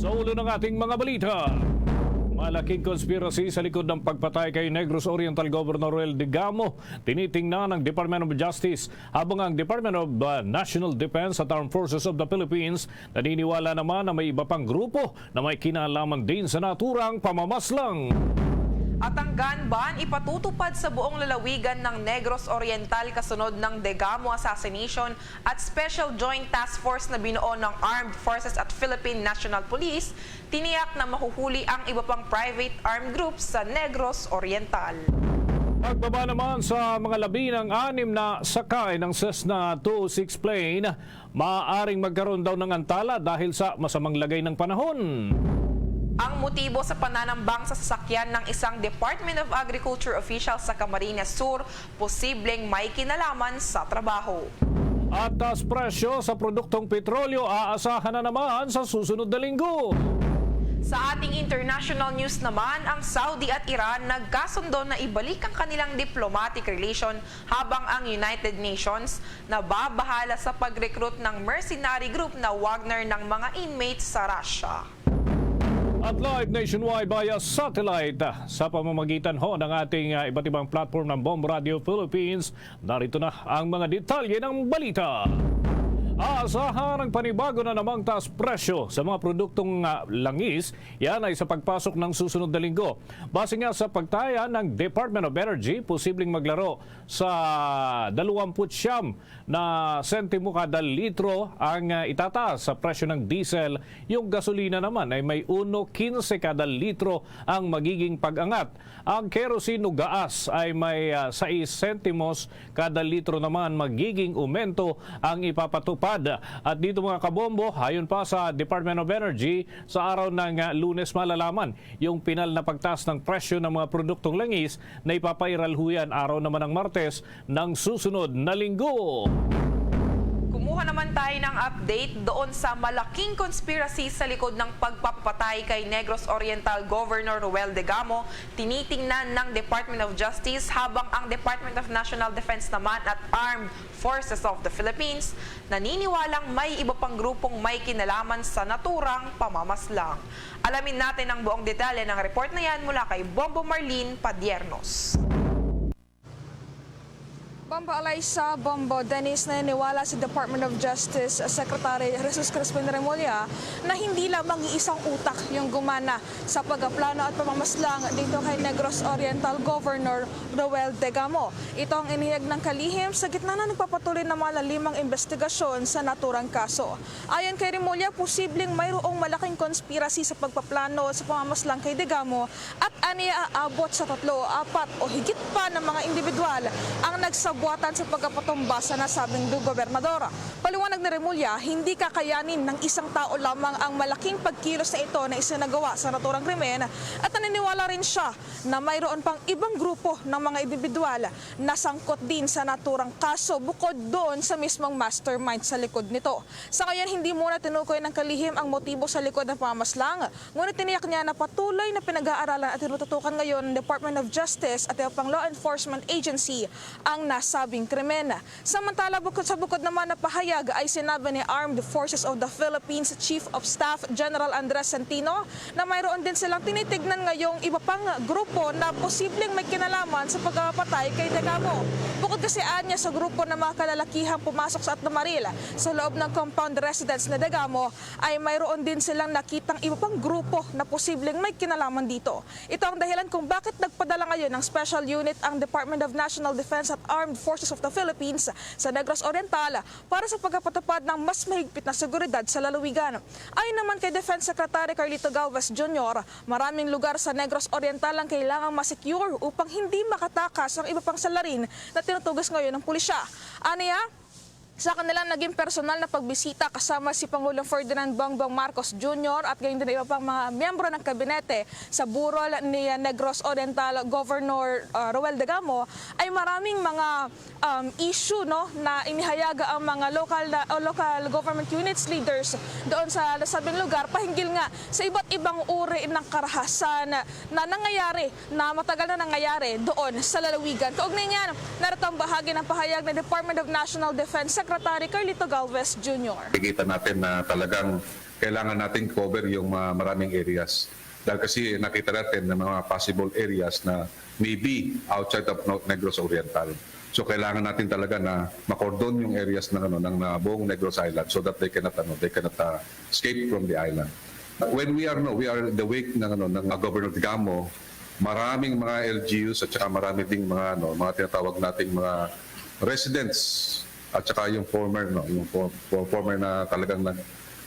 Sa ulo ng ating mga balita, malaking conspiracy sa likod ng pagpatay kay Negros Oriental Governor Roel Digamo tinitingnan ng Department of Justice, habang ang Department of National Defense at Armed Forces of the Philippines naniniwala naman na may iba pang grupo na may kinalaman din sa naturang pamamaslang. At ang gun ban ipatutupad sa buong lalawigan ng Negros Oriental kasunod ng Digamo assassination at Special Joint Task Force na binuo ng Armed Forces at Philippine National Police, tiniyak na mahuhuli ang iba pang private armed groups sa Negros Oriental. Pagbaba naman sa mga labi ng 6 na sakay ng Cessna 206 plane, maaaring magkaroon daw ng antala dahil sa masamang lagay ng panahon. Ang motibo sa pananambang sa sasakyan ng isang Department of Agriculture official sa Camarines Sur, posibleng may kinalaman sa trabaho. At taas presyo sa produktong petrolyo aasahan na naman sa susunod na linggo. Sa ating international news naman, ang Saudi at Iran nagkasundo na ibalik ang kanilang diplomatic relation, habang ang United Nations na babahala sa pag-recruit ng mercenary group na Wagner ng mga inmates sa Russia. At live nationwide via satellite sa pamamagitan ng ating iba't ibang platform ng Bomb Radio Philippines. Narito na ang mga detalye ng balita. Aasahan ang panibago na namang taas presyo sa mga produktong langis. Yan ay sa pagpasok ng susunod na linggo. Base nga sa pagtaya ng Department of Energy, posibleng maglaro sa 29 na sentimo kada litro ang itataas sa presyo ng diesel. Yung gasolina naman ay may 1.15 kada litro ang magiging pag-angat. Ang kerosene o gaas ay may 6 sentimos kada litro naman magiging aumento ang ipapatupad. At dito mga kabombo, ayon pa sa Department of Energy, sa araw ng Lunes malalaman yung pinal na pagtaas ng presyo ng mga produktong langis na ipapairal huyan araw naman ng Martes ng susunod na linggo. Kumuha naman tayo ng update doon sa malaking conspiracy sa likod ng pagpapatay kay Negros Oriental Governor Roel Digamo. Tinitingnan ng Department of Justice, habang ang Department of National Defense naman at Armed Forces of the Philippines naniniwalang may iba pang grupong may kinalaman sa naturang pamamaslang. Alamin natin ang buong detalye ng report na yan mula kay Bombo Marlene Padiernos. Bombo Alaysa, Bombo Dennis, naniniwala si Department of Justice Secretary Jesus Crispin Remulla na hindi lamang iisang utak yung gumana sa pagplano at pamamaslang dito kay Negros Oriental Governor Roel Digamo. Ito ang inihayag ng kalihim sa gitna na nagpapatuloy na malalimang investigasyon sa naturang kaso. Ayon kay Remulla, posibleng mayroong malaking konspirasi sa pagpaplano sa pamamaslang kay Digamo at aniya aabot sa 3, 4 o higit pa ng mga individual ang nagsabuatan sa pagpapatumba sa nasabing gobernadora. Paliwanag ni Remulla, hindi kakayanin ng isang tao lamang ang malaking pagkilos na ito na isinagawa sa naturang krimen, at naniniwala rin siya na mayroon pang ibang grupo ng mga individual na sangkot din sa naturang kaso bukod doon sa mismong mastermind sa likod nito. Sa ngayon, hindi muna tinukoy ng kalihim ang motibo sa likod ng pamamaslang, ngunit tiniyak niya na patuloy na pinag-aaralan at tinututukan ngayon ng Department of Justice at iba pang law enforcement agency ang nasabing krimen. Samantala, bukod naman na pahayag ay sinabi ni Armed Forces of the Philippines Chief of Staff General Andres Centino na mayroon din silang tinitignan ngayong iba pang grupo na posibleng may kinalaman sa pagpapatay kay Digamo. Bukod kasi anya sa grupo ng mga kalalakihang pumasok sa Atlamaril sa loob ng compound residence na Digamo, ay mayroon din silang nakitang iba pang grupo na posibleng may kinalaman dito. Ito ang dahilan kung bakit nagpadala ngayon ng special unit ang Department of National Defense at Armed Forces of the Philippines sa Negros Oriental para sa pagpapatupad ng mas mahigpit na seguridad sa lalawigan. Ayon naman kay Defense Secretary Carlito Galvez Jr., maraming lugar sa Negros Oriental ang kailangang masecure upang hindi makatakas ang iba pang salarin na tinutugas ngayon ng pulisya. Aniya, sa kanilang naging personal na pagbisita kasama si Pangulong Ferdinand Bongbong Marcos Jr. at gayon din iba pang mga miyembro ng kabinete sa burol ni Negros Oriental Governor Roel Digamo, ay maraming mga issue na inihayag ang mga local government units leaders doon sa nasabing lugar, pahinggil nga sa iba't ibang uri ng karahasan na nangyayari, na matagal na nangyayari doon sa lalawigan. Kaugnay niyan, narito ang bahagi ng pahayag ng Department of National Defense Secretary Carlito Galvez Jr. Nakikita natin na talagang kailangan natin cover yung maraming areas. Dahil kasi nakita natin na mga possible areas na maybe outside of Negros Oriental. So kailangan natin talaga na makordon yung areas ng buong Negros Island so that they cannot escape from the island. When we are in the wake ng Governor Digamo, maraming mga LGUs at saka marami ding mga tinatawag nating mga residents at saka yung former na talagang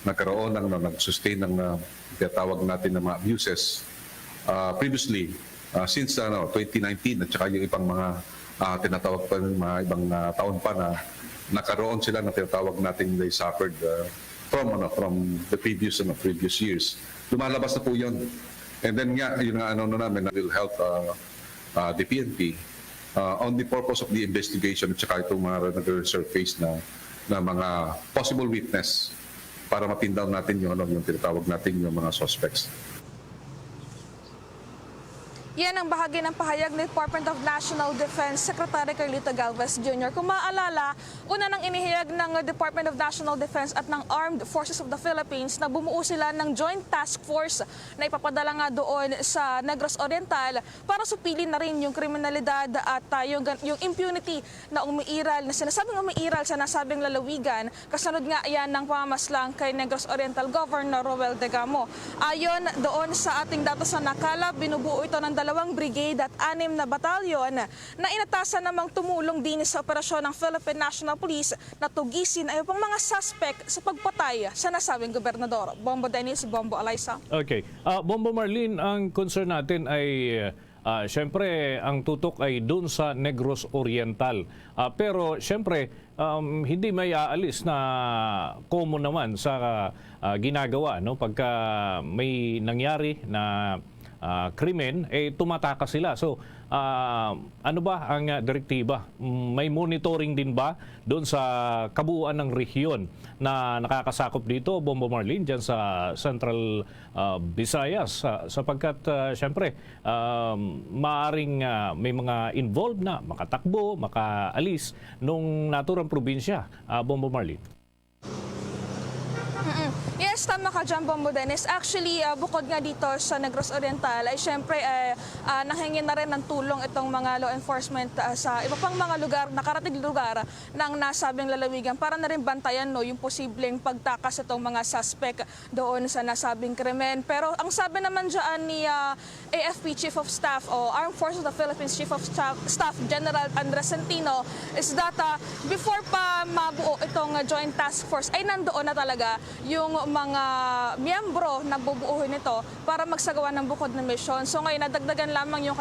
nagkaroon nag-sustain ng tinatawag natin ng mga abuses previously since 2019 at saka yung ibang mga tinatawag pa ng mga ibang taon pa na nakaroon sila ng tinatawag natin they suffered from the previous years. Lumalabas na po yun. And then nga, yun nga namin will help the PNP on the purpose of the investigation at saka itong mga nag-resurface na mga possible witness para mapin down natin yung tinatawag natin yung mga suspects. Yan ang bahagi ng pahayag ng Department of National Defense Secretary Carlito Galvez Jr. Kung maalala, una nang inihayag ng Department of National Defense at ng Armed Forces of the Philippines na bumuo sila ng Joint Task Force na ipapadala nga doon sa Negros Oriental para supilin na rin yung kriminalidad at yung impunity na umiiral, na sinasabing umiiral sa nasabing lalawigan. Kasunod nga yan ng pamamaslang kay Negros Oriental Governor Roel Digamo. Ayon doon sa ating datos sa nakalap, binubuo ito ng 2 brigade at 6 na batalyon na inatasan namang tumulong din sa operasyon ng Philippine National Police na tugisin ay pang mga suspect sa pagpatay sa nasabing gobernador. Bombo Dennis, Bombo Alaysa. Okay. Bombo Marlene, ang concern natin ay syempre ang tutok ay doon sa Negros Oriental. Pero syempre hindi may aalis na common naman sa ginagawa pagka may nangyari na krimen, tumataka sila. So, ano ba ang direktiba? May monitoring din ba doon sa kabuuan ng rehiyon na nakakasakop dito, Bombo Marlene, dyan sa Central Visayas? Sapagkat, syempre, maaring may mga involved na makatakbo, makaalis nung naturang probinsya, Bombo Marlene. Yes, tama ka dyan, Bombo Dennis. Actually, bukod nga dito sa Negros Oriental, ay syempre nahingin na rin ng tulong itong mga law enforcement sa iba pang mga lugar, nakarating lugar ng nasabing lalawigan para na rin bantayan yung posibleng pagtakas itong mga suspect doon sa nasabing krimen. Pero ang sabi naman dyan ni AFP Chief of Staff o Armed Forces of the Philippines Chief of Staff General Andres Centino is that before pa mabuo itong Joint Task Force ay nandoon na talaga yung mga miyembro na bubuuhin nito para magsagawa ng bukod na misyon. So ngayon, nadagdagan lamang yung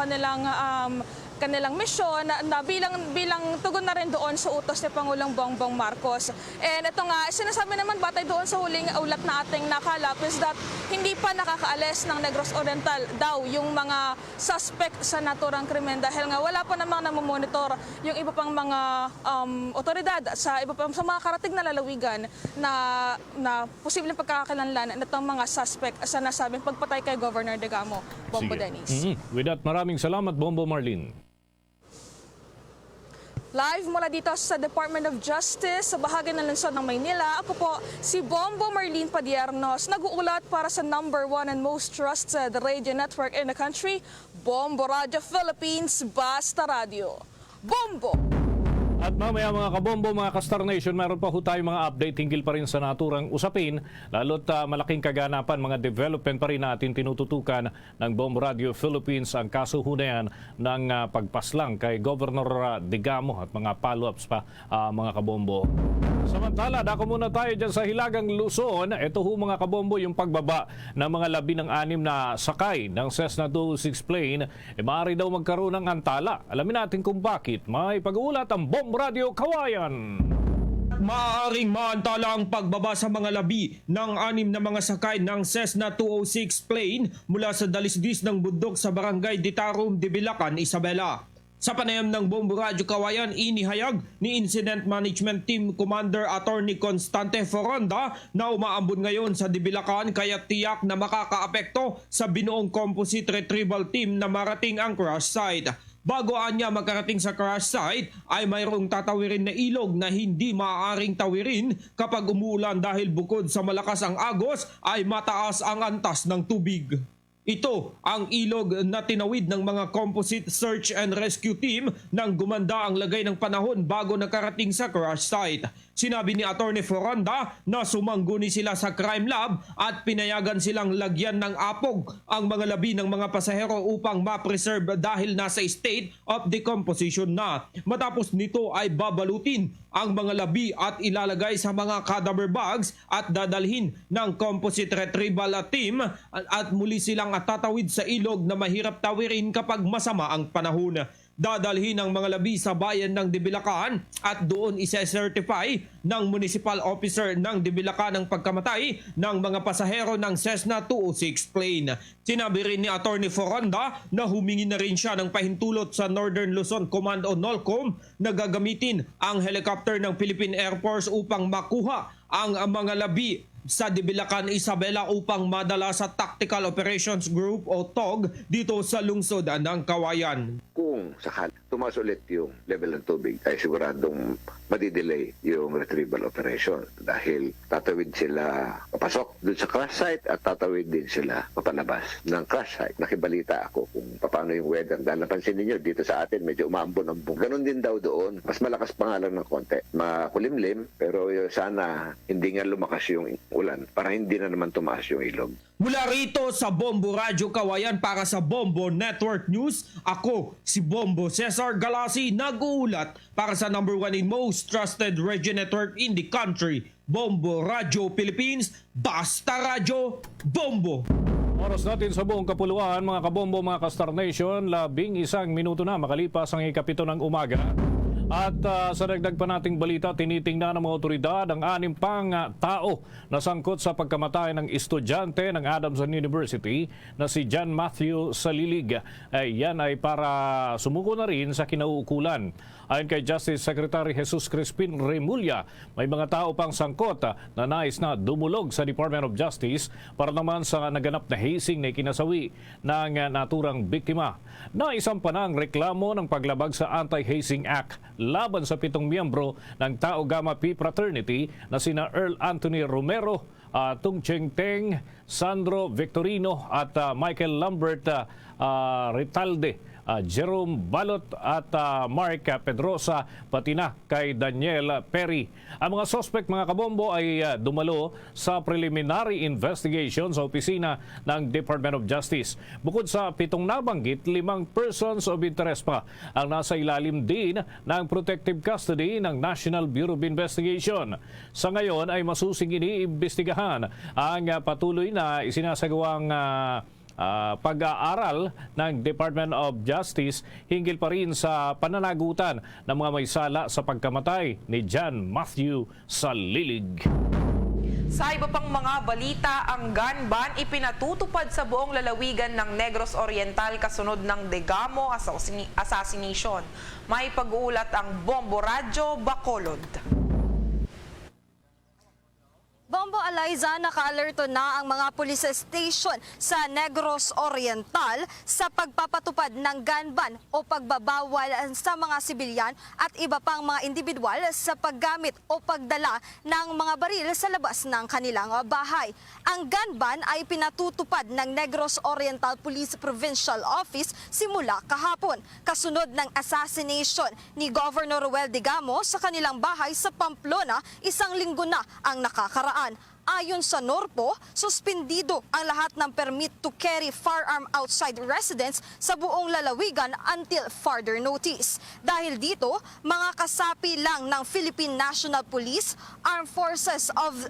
kanilang misyon na bilang tugon na rin doon sa utos ni Pangulong Bongbong Marcos. And ito nga, sinasabi naman batay doon sa huling ulat na ating nakalap is that hindi pa nakakaalis ng Negros Oriental daw yung mga suspect sa naturang krimen dahil nga wala pa namang namomonitor yung iba pang mga otoridad sa iba pang sa mga karating na lalawigan na posibleng pagkakakilanlan nitong mga suspect sa nasabing pagpatay kay Governor Digamo. Bombo Dennis. With that, maraming salamat, Bombo Marlene. Live mula dito sa Department of Justice sa bahagi ng lungsod ng Maynila, ako po si Bombo Marlene Padiernos, nag-uulat para sa #1 and most trusted radio network in the country, Bombo Radio Philippines, Basta Radio. Bombo! At mamaya mga kabombo, mga ka-Star Nation, meron pa ho tayong mga update hinggil pa rin sa naturang usapin, lalo't malaking kaganapan, mga development pa rin natin tinututukan ng Bombo Radio Philippines ang kaso ho na yan ng pagpaslang kay Governor Digamo at mga follow-ups pa mga kabombo. Samantala, dako muna tayo dyan sa Hilagang Luzon. Ito ho mga kabombo, yung pagbaba ng mga 16 na sakay ng Cessna 206 plane, maaari daw magkaroon ng antala. Alamin natin kung bakit. May pag-uulat ang Bombo Radio Kawayan. Maaaring maantala ang pagbaba sa mga labi ng 6 na mga sakay ng Cessna 206 plane mula sa dalisdis ng bundok sa Barangay Ditarum, Dibilacan, Isabela. Sa panayam ng Bombo Radio Kawayan, inihayag ni Incident Management Team Commander Attorney Constante Foronda na umaambon ngayon sa Dibilacan kaya tiyak na makakaapekto sa binuong composite retrieval team na marating ang crash site. Bago anya makarating sa crash site ay mayroong tatawirin na ilog na hindi maaaring tawirin kapag umuulan dahil bukod sa malakas ang agos ay mataas ang antas ng tubig. Ito ang ilog na tinawid ng mga composite search and rescue team nang gumanda ang lagay ng panahon bago nakarating sa crash site. Sinabi ni Atty. Foronda na sumangguni sila sa crime lab at pinayagan silang lagyan ng apog ang mga labi ng mga pasahero upang ma-preserve dahil nasa state of decomposition na. Matapos nito ay babalutin ang mga labi at ilalagay sa mga cadaver bags at dadalhin ng composite retrieval team at muli silang tatawid sa ilog na mahirap tawirin kapag masama ang panahon. Dadalhin ang mga labi sa bayan ng Dibilacan at doon isa-certify ng municipal officer ng Dibilacan ang pagkamatay ng mga pasahero ng Cessna 206 plane. Sinabi rin ni Atty. Foronda na humingi na rin siya ng pahintulot sa Northern Luzon Command o NOLCOM na gagamitin ang helicopter ng Philippine Air Force upang makuha ang mga labi sa Dibilacan, Isabela upang madala sa Tactical Operations Group o TOG dito sa lungsod ng Kawayan. Kung sakali tumaas ulit yung level ng tubig, ay siguradong madidelay yung retrieval operation dahil tatawid sila papasok dun sa crash site at tatawid din sila papalabas ng crash site. Nakibalita ako kung paano yung weather. Dahil napansin ninyo, dito sa atin medyo umaambon-ambon. Ganon din daw doon. Mas malakas pa nga lang ng konti. Makulimlim, pero sana hindi nga lumakas yung ulan para hindi na naman tumaas yung ilog. Mula rito sa Bombo Radyo Kawayan para sa Bombo Network News, ako si Bombo Cesar Galasi nag-uulat para sa #1 in most trusted radio network in the country, Bombo Radyo Philippines, Basta Radyo, Bombo! Oras natin sa buong kapuluan, mga kabombo, mga ka-Star Nation, 11 minuto na makalipas ang ikapito ng umaga. At sa dagdag pa nating balita, tinitingnan ng mga otoridad ang 6 pang tao na sangkot sa pagkamatay ng estudyante ng Adamson University na si John Matthew Salilig. Yan ay para sumuko na rin sa kinauukulan. Ayon kay Justice Secretary Jesus Crispin Remulla, may mga tao pang sangkot na nais na dumulog sa Department of Justice para naman sa naganap na hazing na ikinasawi ng naturang biktima. Naisampa na ang reklamo ng paglabag sa Anti-Hazing Act laban sa 7 miyembro ng Tau Gamma Pi Fraternity na sina Earl Anthony Romero, Tung Cheng Teng, Sandro Victorino at Michael Lambert Ritalde, Jerome Balot at Mark Pedrosa, pati na kay Daniel Perry. Ang mga suspect, mga kabombo, ay dumalo sa preliminary investigation sa opisina ng Department of Justice. Bukod sa 7 nabanggit, 5 persons of interest pa ang nasa ilalim din ng protective custody ng National Bureau of Investigation. Sa ngayon ay masusing iniimbestigahan ang patuloy na isinasagawang pag-aaral ng Department of Justice hinggil pa rin sa pananagutan ng mga may sala sa pagkamatay ni John Matthew Salilig. Sa iba pang mga balita, ang gun ban ipinatutupad sa buong lalawigan ng Negros Oriental kasunod ng Degamo assassination. May pag-uulat ang Bombo Radyo Bacolod. Bombo Eliza, naka-alerto na ang mga police station sa Negros Oriental sa pagpapatupad ng gun ban o pagbabawal sa mga sibilyan at iba pang mga individual sa paggamit o pagdala ng mga baril sa labas ng kanilang bahay. Ang gun ban ay pinatutupad ng Negros Oriental Police Provincial Office simula kahapon, kasunod ng assassination ni Governor Ruel Degamo sa kanilang bahay sa Pamplona 1 linggo na ang nakakaraan. Ayon sa NORPO, suspendido ang lahat ng permit to carry firearm outside residence sa buong lalawigan until further notice. Dahil dito, mga kasapi lang ng Philippine National Police, Armed Forces of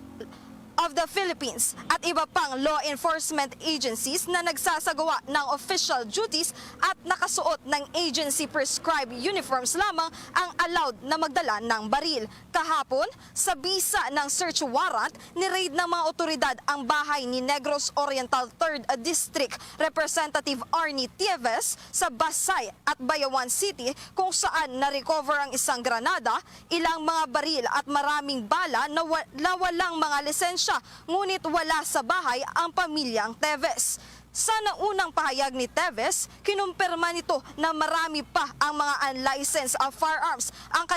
the Philippines at iba pang law enforcement agencies na nagsasagawa ng official duties at nakasuot ng agency-prescribed uniforms lamang ang allowed na magdala ng baril. Kahapon, sa bisa ng search warrant, ni-raid ng mga otoridad ang bahay ni Negros Oriental 3rd District Representative Arnie Tieves sa Basay at Bayawan City kung saan na-recover ang isang granada, ilang mga baril at maraming bala na walang mga lisensya. Ngunit wala sa bahay ang pamilyang Teves. Sa naunang pahayag ni Teves, kinumpirma nito na marami pa ang mga unlicensed firearms ang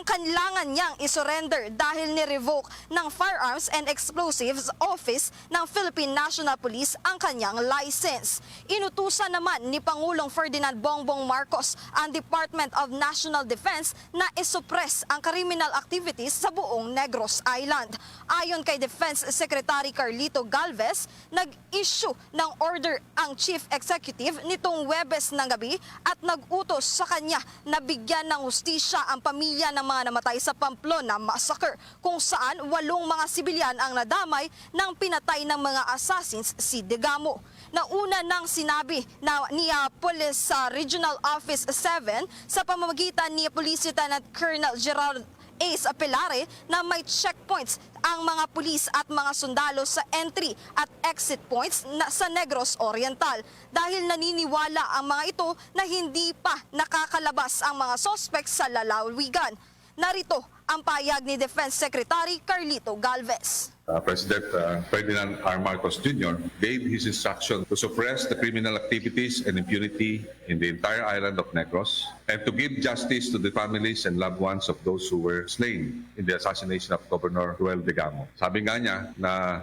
kailangan niyang isurrender dahil ni-revoke ng Firearms and Explosives Office ng Philippine National Police ang kanyang license. Inutusan naman ni Pangulong Ferdinand Bongbong Marcos ang Department of National Defense na isuppress ang criminal activities sa buong Negros Island. Ayon kay Defense Secretary Carlito Galvez, nag-issue ng order ang Chief Executive nitong Huwebes ng gabi at nag-utos sa kanya na bigyan ng hustisya ang pamilya ng mga namatay sa Pamplona massacre, kung saan 8 mga sibilyan ang nadamay ng pinatay ng mga assassins si Degamo. Nauna nang sinabi ni Police Regional Office 7 sa pamamagitan ni Police Lieutenant Colonel Gerald Ace Apelare na may checkpoints ang mga pulis at mga sundalo sa entry at exit points sa Negros Oriental dahil naniniwala ang mga ito na hindi pa nakakalabas ang mga suspects sa lalawigan. Narito ang payag ni Defense Secretary Carlito Galvez. President Ferdinand R. Marcos Jr. gave his instruction to suppress the criminal activities and impunity in the entire island of Negros and to give justice to the families and loved ones of those who were slain in the assassination of Governor Ruel Degamo. Sabi nga niya na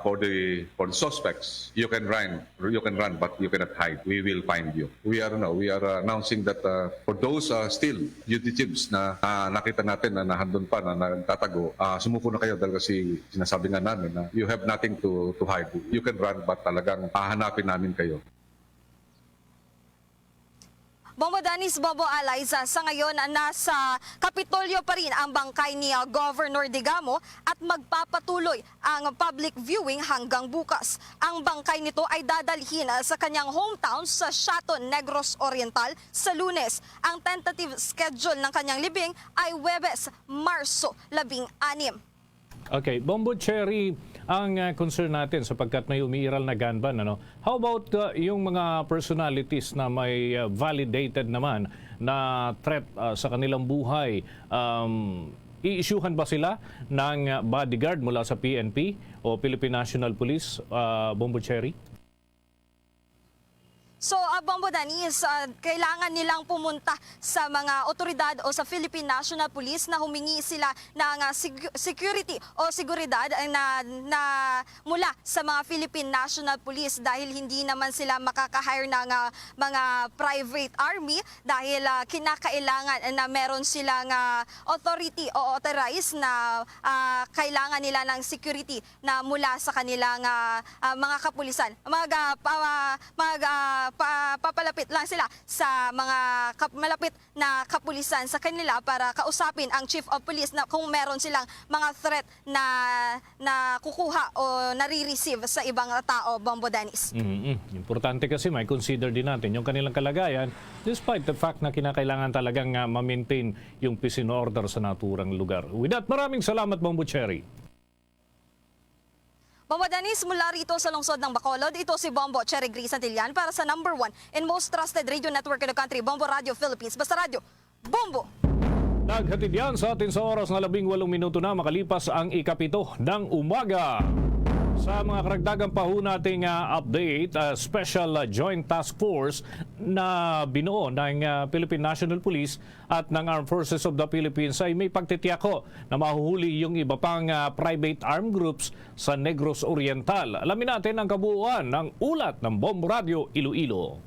for the suspects, you can run, but you cannot hide. We will find you. We are announcing that for those still fugitives na nakita natin na nahandun pa, na nagtatago, sumuko na kayo dahil kasi sinasabi nga namin na you have nothing to hide. You can run but talagang hahanapin namin kayo. Bombo Danis, Bobo Alayza, sa ngayon nasa Kapitolyo pa rin ang bangkay ni Governor Degamo at magpapatuloy ang public viewing hanggang bukas. Ang bangkay nito ay dadalhin sa kanyang hometown sa Chateau Negros Oriental sa Lunes. Ang tentative schedule ng kanyang libing ay Huwebes, Marso 16. Okay, Bombo Cherry, ang concern natin sapagkat may umiiral na gun ban, ano? How about yung mga personalities na may validated naman na threat sa kanilang buhay? I-issuehan ba sila ng bodyguard mula sa PNP o Philippine National Police, Bombo Cherry? So, Bombo Danis, kailangan nilang pumunta sa mga otoridad o sa Philippine National Police na humingi sila ng security o seguridad na mula sa mga Philippine National Police dahil hindi naman sila makaka-hire ng mga private army dahil kinakailangan na meron silang authority o authorized na kailangan nila ng security na mula sa kanilang mga kapulisan. Papalapit lang sila sa mga malapit na kapulisan sa kanila para kausapin ang Chief of Police na kung meron silang mga threat na kukuha o nare-receive sa ibang tao, Bombo Danis. Importante kasi may consider din natin yung kanilang kalagayan despite the fact na kinakailangan talagang ma-maintain yung peace and order sa naturang lugar. With that, maraming salamat, Bombo Cherry. Bombo Danis, mula rito sa lungsod ng Bacolod, ito si Bombo Cherry Gris Santillan para sa number 1 and most trusted radio network in the country, Bombo Radio Philippines. Basta Radio, Bombo! Naghatid yan sa atin sa oras na 18 minuto na makalipas ang ika-7 ng umaga. Sa mga karagdagang pa ho nating update, Special Joint Task Force na binuo ng Philippine National Police at ng Armed Forces of the Philippines ay may pagtitiyak ho na mahuhuli yung iba pang private armed groups sa Negros Oriental. Alamin natin ang kabuuan ng ulat ng Bombo Radio Iloilo.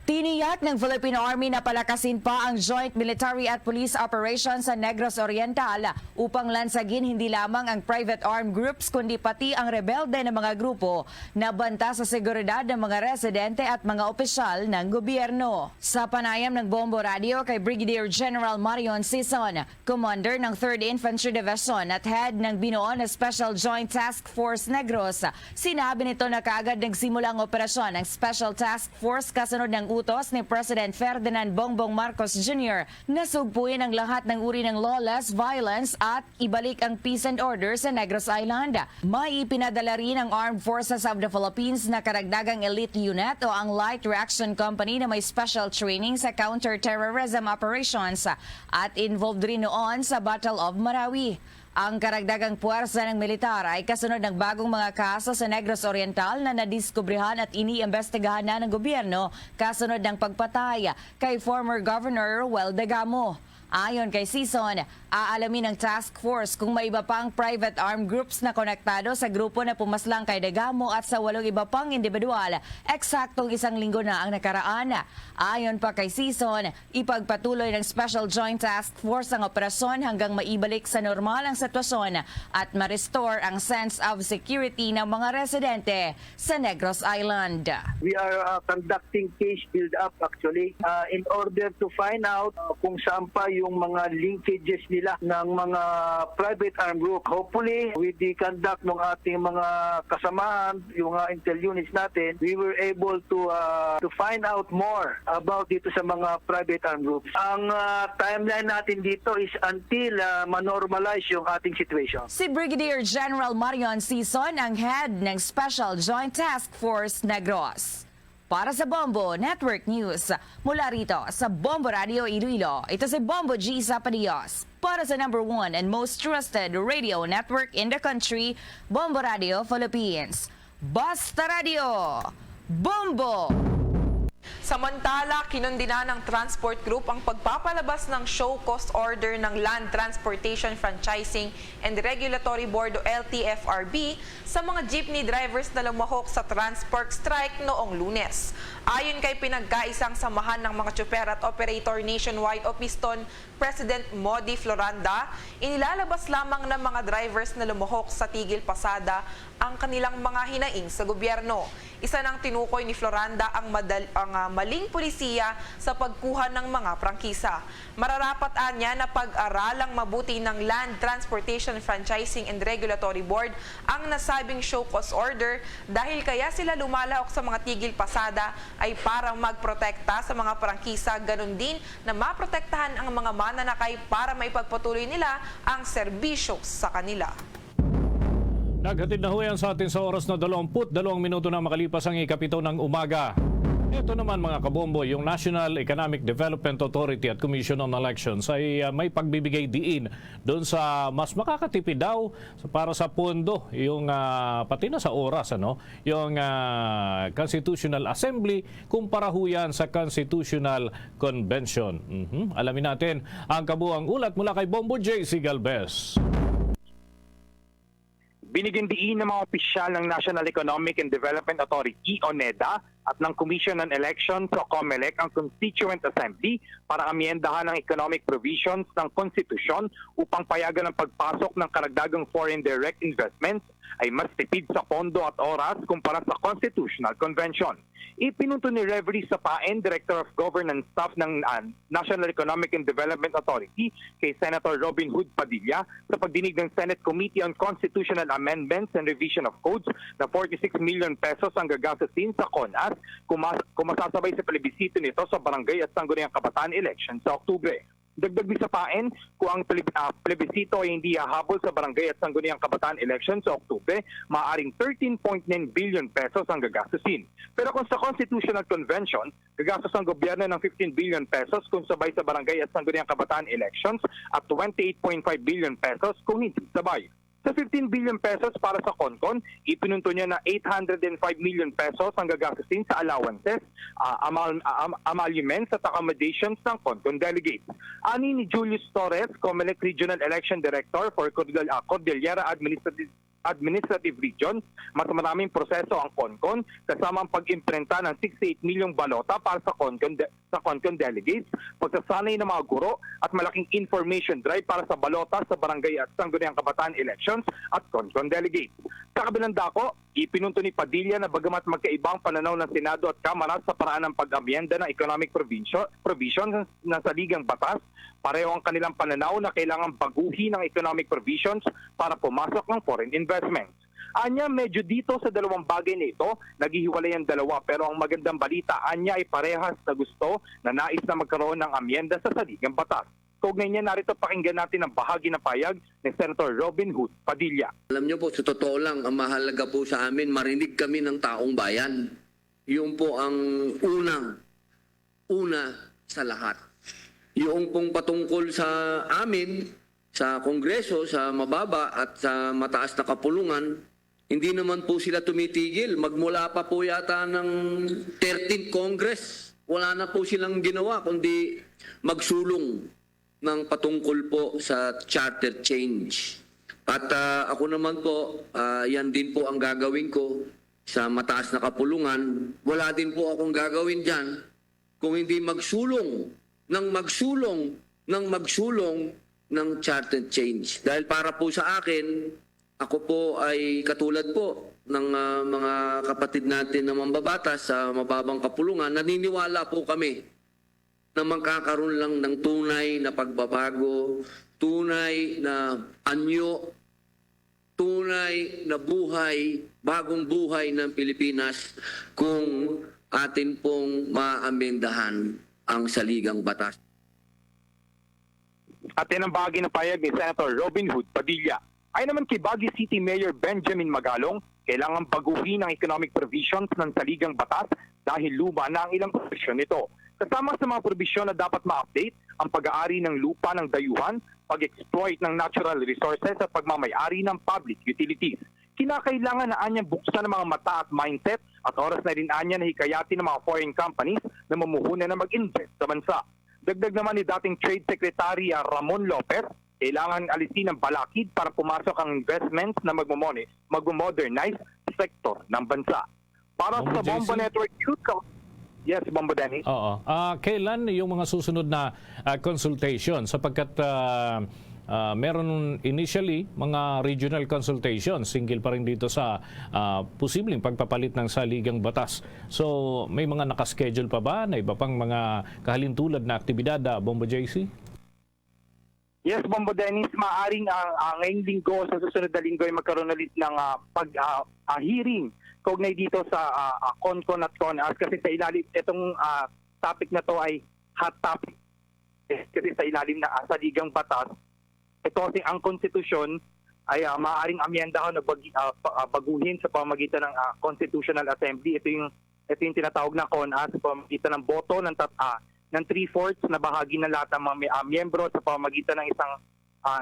Tiniyak ng Philippine Army na palakasin pa ang joint military at police operations sa Negros Oriental upang lansagin hindi lamang ang private armed groups kundi pati ang rebelde na mga grupo na banta sa seguridad ng mga residente at mga opisyal ng gobyerno. Sa panayam ng Bombo Radio kay Brigadier General Marion Sison, Commander ng 3rd Infantry Division at head ng binuo na Special Joint Task Force Negros, sinabi nito na kaagad nagsimula ang operasyon ng Special Task Force kasunod ng utos ni President Ferdinand Bongbong Marcos Jr. na sugpuin ang lahat ng uri ng lawless violence at ibalik ang peace and order sa Negros Island. May ipinadala rin ang Armed Forces of the Philippines na karagdagang elite unit o ang Light Reaction Company na may special training sa counter-terrorism operations at involved rin noon sa Battle of Marawi. Ang karagdagang puwersa ng militar ay kasunod ng bagong mga kaso sa Negros Oriental na nadiskubrihan at iniimbestigahan na ng gobyerno kasunod ng pagpatay kay former Governor Ruel Degamo. Ayon kay Sison, aalamin ng task force kung may iba pang private armed groups na konektado sa grupo na pumaslang kay Degamo at sa 8 iba pang individual. Eksaktong 1 linggo na ang nakaraan. Ayon pa kay Sison, ipagpatuloy ng Special Joint Task Force ang operasyon hanggang maibalik sa normal ang sitwasyon at ma-restore ang sense of security ng mga residente sa Negros Island. We are conducting case build-up actually in order to find out kung saan pa yung mga linkages nila ng mga private armed group. Hopefully, with the conduct ng ating mga kasamahan, yung intel units natin, we were able to find out more about dito sa mga private armed groups. Ang timeline natin dito is until manormalize yung ating situation. Si Brigadier General Marion Sison ang head ng Special Joint Task Force Negros. Para sa Bombo Network News, mula rito sa Bombo Radio Iloilo, ito si Bombo G. Zapadios. Para sa #1 and most trusted radio network in the country, Bombo Radio Philippines. Basta Radio! Bombo! Samantala, kinundina ng Transport Group ang pagpapalabas ng show cause order ng Land Transportation Franchising and Regulatory Board o LTFRB sa mga jeepney drivers na lumahok sa Transport Strike noong Lunes. Ayon kay pinagkaisang samahan ng mga tsuper at operator nationwide o Piston, President Modi Floranda, inilalabas lamang ng mga drivers na lumahok sa tigil pasada ang kanilang mga hinaing sa gobyerno. Isa nang tinukoy ni Floranda ang maling pulisiya sa pagkuha ng mga prangkisa. Mararapat anya na pag-aralang mabuti ng Land Transportation Franchising and Regulatory Board ang nasabing show cause order dahil kaya sila lumalahok sa mga tigil pasada ay para magprotekta sa mga prangkisa, ganun din na maprotektahan ang mga mananakay para maipagpatuloy nila ang serbisyo sa kanila. Naghatid na huyan sa atin sa oras na 22 minuto na makalipas ang ikapito ng umaga. Ito naman mga kabombo, yung National Economic Development Authority at Commission on Elections ay may pagbibigay diin doon sa mas makakatipid daw para sa pondo, yung pati na sa oras, yung Constitutional Assembly kumpara huyan sa Constitutional Convention. Alamin natin ang kabuang ulat mula kay Bombo J.C. Galvez. Binigyan diin ng mga opisyal ng National Economic and Development Authority o NEDA at ng Commission on Elections o COMELEC ang Constituent Assembly para amyendahan ang economic provisions ng konstitusyon upang payagan ang pagpasok ng karagdagang foreign direct investments ay mas tipid sa pondo at oras kumpara sa Constitutional Convention. Ipinunto ni Reverie Sapaen, Director of Governance Staff ng National Economic and Development Authority kay Senator Robin Hood Padilla sa pagdinig ng Senate Committee on Constitutional Amendments and Revision of Codes na 46 million pesos ang gagastusin sa CONAS kung masasabay sa plebisito nito sa barangay at sangguniang kabataan election sa Oktubre. Dagdag ni Sapaen, kung ang plebisito ay hindi hahabol sa barangay at sangguniang kabataan election sa Oktubre, maaaring 13.9 billion pesos ang gagastusin. Pero kung sa Constitutional Convention, gagastos ang gobyerno ng 15 billion pesos kung sabay sa barangay at sangguniang kabataan elections at 28.5 billion pesos kung hindi sabay. Sa 15 billion pesos para sa CONCON, ipinunto niya na 805 million pesos ang gagastusin sa allowances, emoluments at accommodations ng CONCON delegates. Ani ni Julius Torres, COMELEC Regional Election Director for Cordillera Administrative Region, mas maraming proseso ang CONCON kasama ang pag-imprenta ng 68 milyong balota para sa CONCON delegates, pagsasanay ng mga guro at malaking information drive para sa balota sa barangay at sangguniang kabataan elections at CONCON delegates. Sa kabilang dako, ipinunto ni Padilla na bagamat magkaibang pananaw ng Senado at Kamara sa paraan ng pag-amyenda ng economic provisions na sa ligang batas, pareho ang kanilang pananaw na kailangan baguhin ang economic provisions para pumasok ng foreign investments. Anya, medyo dito sa dalawang bagay na ito, naghihiwalay ang dalawa pero ang magandang balita, anya ay parehas na gusto na nais na magkaroon ng amyenda sa saligang batas. Kaugnay niya, narito pakinggan natin ang bahagi ng payag ni Senator Robin Hood Padilla. Alam niyo po, sa totoo lang, ang mahalaga po sa amin, marinig kami ng taong bayan. Yun po ang una sa lahat. Yung pong patungkol sa amin, sa Kongreso, sa mababa at sa mataas na kapulungan, hindi naman po sila tumitigil. Magmula pa po yata ng 13th Congress, wala na po silang ginawa kundi magsulong ng patungkol po sa charter change. At ako naman po, yan din po ang gagawin ko sa mataas na kapulungan. Wala din po akong gagawin dyan kung hindi magsulong ng charter change. Dahil para po sa akin, ako po ay katulad po ng mga kapatid natin na mambabatas sa mababang kapulungan, naniniwala po kami na magkakaroon lang ng tunay na pagbabago, tunay na anyo, tunay na buhay, bagong buhay ng Pilipinas kung atin pong maamendahan ang saligang batas. At yan ang bahagi ng payag ni Senator Robin Hood Padilla. Ay naman kay Baguio City Mayor Benjamin Magalong, kailangan baguhin ang economic provisions ng saligang batas dahil luma na ang ilang provision nito. Kasama sa mga provision na dapat ma-update ang pag-aari ng lupa ng dayuhan, pag-exploit ng natural resources at pagmamayari ng public utilities. Kinakailangan na anyang buksan ng mga mata at mindset at oras na rin anya na hikayatin ng mga foreign companies na mamuhuna na mag-invest sa bansa. Dagdag naman ni dating Trade Secretary Ramon Lopez, kailangan alisin ang balakid para pumasok ang investments na mag-modernize sektor ng bansa. Para Bombo sa Bombo JC? Network Youth, yes, Bombo Dennis. Oo. Kailan yung mga susunod na consultation? Sapagkat meron initially mga regional consultations single pa rin dito sa posibleng pagpapalit ng saligang batas. So may mga nakaschedule pa ba na iba pang mga kahalintulad na aktibidad, Bombo JC? Yes, Bombo Dennis, maaring ngayong linggo, sa susunod na linggo ay magkaroon ulit ng hearing kaugnay dito sa CONCON at CONAS kasi sa ilalim, itong topic na to ay hot topic kasi sa ilalim na saligang batas. Ito kasi ang konstitusyon ay maaaring amyendahan na baguhin sa pamamagitan ng Constitutional Assembly. Ito yung tinatawag na CONAS sa pamamagitan ng boto ng 3/4 na bahagi ng lahat ng mga miyembro sa pamamagitan ng isang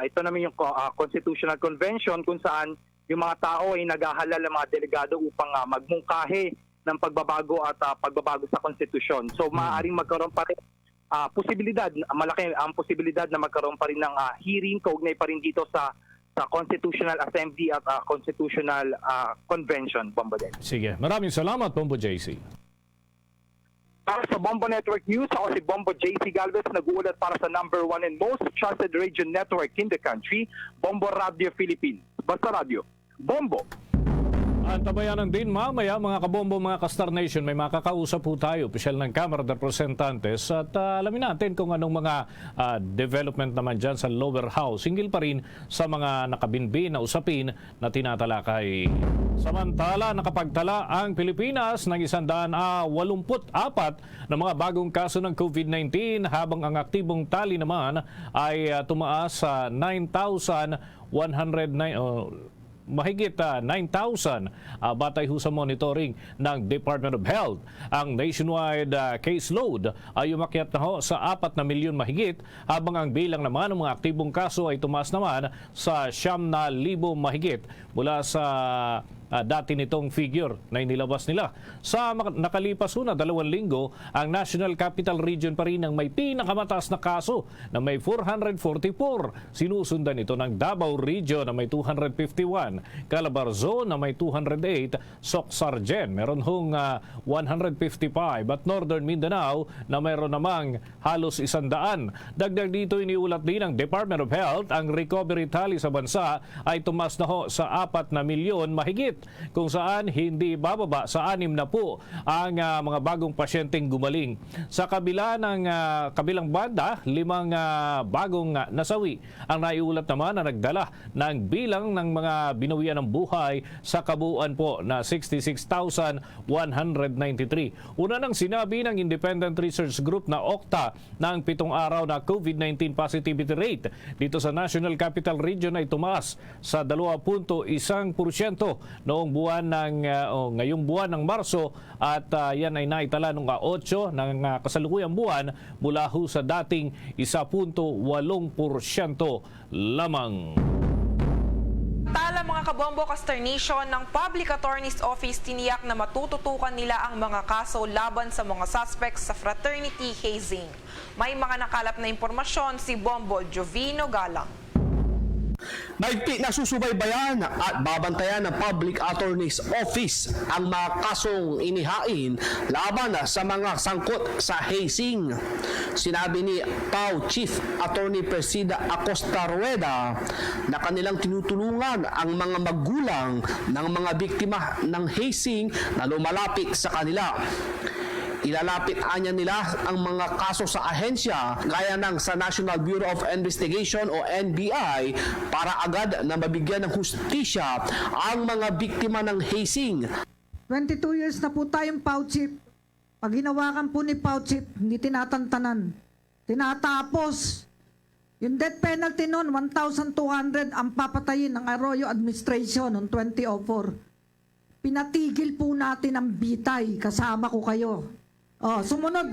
ito naman yung Constitutional Convention kung saan yung mga tao ay naghahalal ng mga delegado upang magmungkahi ng pagbabago at pagbabago sa konstitusyon. So maaaring magkaroon pa rin malaki ang posibilidad na magkaroon pa rin ng hearing kaugnay pa rin dito sa Constitutional Assembly at Constitutional Convention, Bombo Dennis. Sige. Maraming salamat, Bombo JC. Para sa Bombo Network News, ako si Bombo JC Galvez, nag-uulat para sa number 1 and most trusted radio network in the country, Bombo Radio Philippines. Basta Radio, Bombo. Antabayanan din mamaya mga kabombo, mga ka-Star Nation, may makakausap po tayo, opisyal ng Kamara de Representantes at alamin natin kung anong mga development naman dyan sa lower house. Hinggil pa rin sa mga nakabinbin na usapin na tinatalakay. Samantala, nakapagtala ang Pilipinas ng 184 na mga bagong kaso ng COVID-19 habang ang aktibong tali naman ay tumaas sa 9,109 mahigit 9,000 batay ho sa monitoring ng Department of Health. Ang nationwide caseload ay umakyat na ho sa 4 na milyon mahigit habang ang bilang naman ng mga aktibong kaso ay tumaas naman sa 9,000 mahigit mula sa dati nitong figure na inilabas nila. Sa nakalipas na 2 linggo, ang National Capital Region pa rin ang may pinakamataas na kaso na may 444. Sinusundan ito ng Davao Region na may 251, Calabarzon na may 208, Soc-Sargen meron hong 155 at Northern Mindanao na meron namang halos 100. Dagdag dito, iniulat din ng Department of Health ang recovery tally sa bansa ay tumaas na ho sa 4 na milyon mahigit, kung saan hindi bababa sa 6 na po ang mga bagong pasyenteng gumaling. Sa kabila ng kabilang banda, 5 bagong nasawi ang naiulat naman na nagdala ng bilang ng mga binawian ng buhay sa kabuuan po na 66,193. Una nang sinabi ng Independent Research Group na OCTA na ang 7 araw na COVID-19 positivity rate dito sa National Capital Region ay tumaas sa 2.1% noong buwan ng ngayong buwan ng Marso at yan ay naitala noong 8 ng kasalukuyang buwan mula ho sa dating 1.8% lamang. Tala mga kabombo, consternation ng Public Attorney's Office, tiniyak na matututukan nila ang mga kaso laban sa mga suspects sa fraternity hazing. May mga nakalap na impormasyon si Bombo Jovino Galang. Mahigpit na susubaybayan at babantayan ng Public Attorney's Office ang mga kasong inihain laban sa mga sangkot sa hazing. Sinabi ni PAO Chief Attorney Presida Acosta Rueda na kanilang tinutulungan ang mga magulang ng mga biktima ng hazing na lumalapit sa kanila. Ilalapit anya nila ang mga kaso sa ahensya gaya ng sa National Bureau of Investigation o NBI para agad na mabigyan ng hustisya ang mga biktima ng hazing. 22 years na po tayong PAO Chief. Pag hinawakan po ni PAO Chief, hindi tinatantanan. Tinatapos. Yung death penalty noon, 1,200 ang papatayin ng Arroyo Administration noong 2004. Pinatigil po natin ang bitay. Kasama ko kayo. Sumunod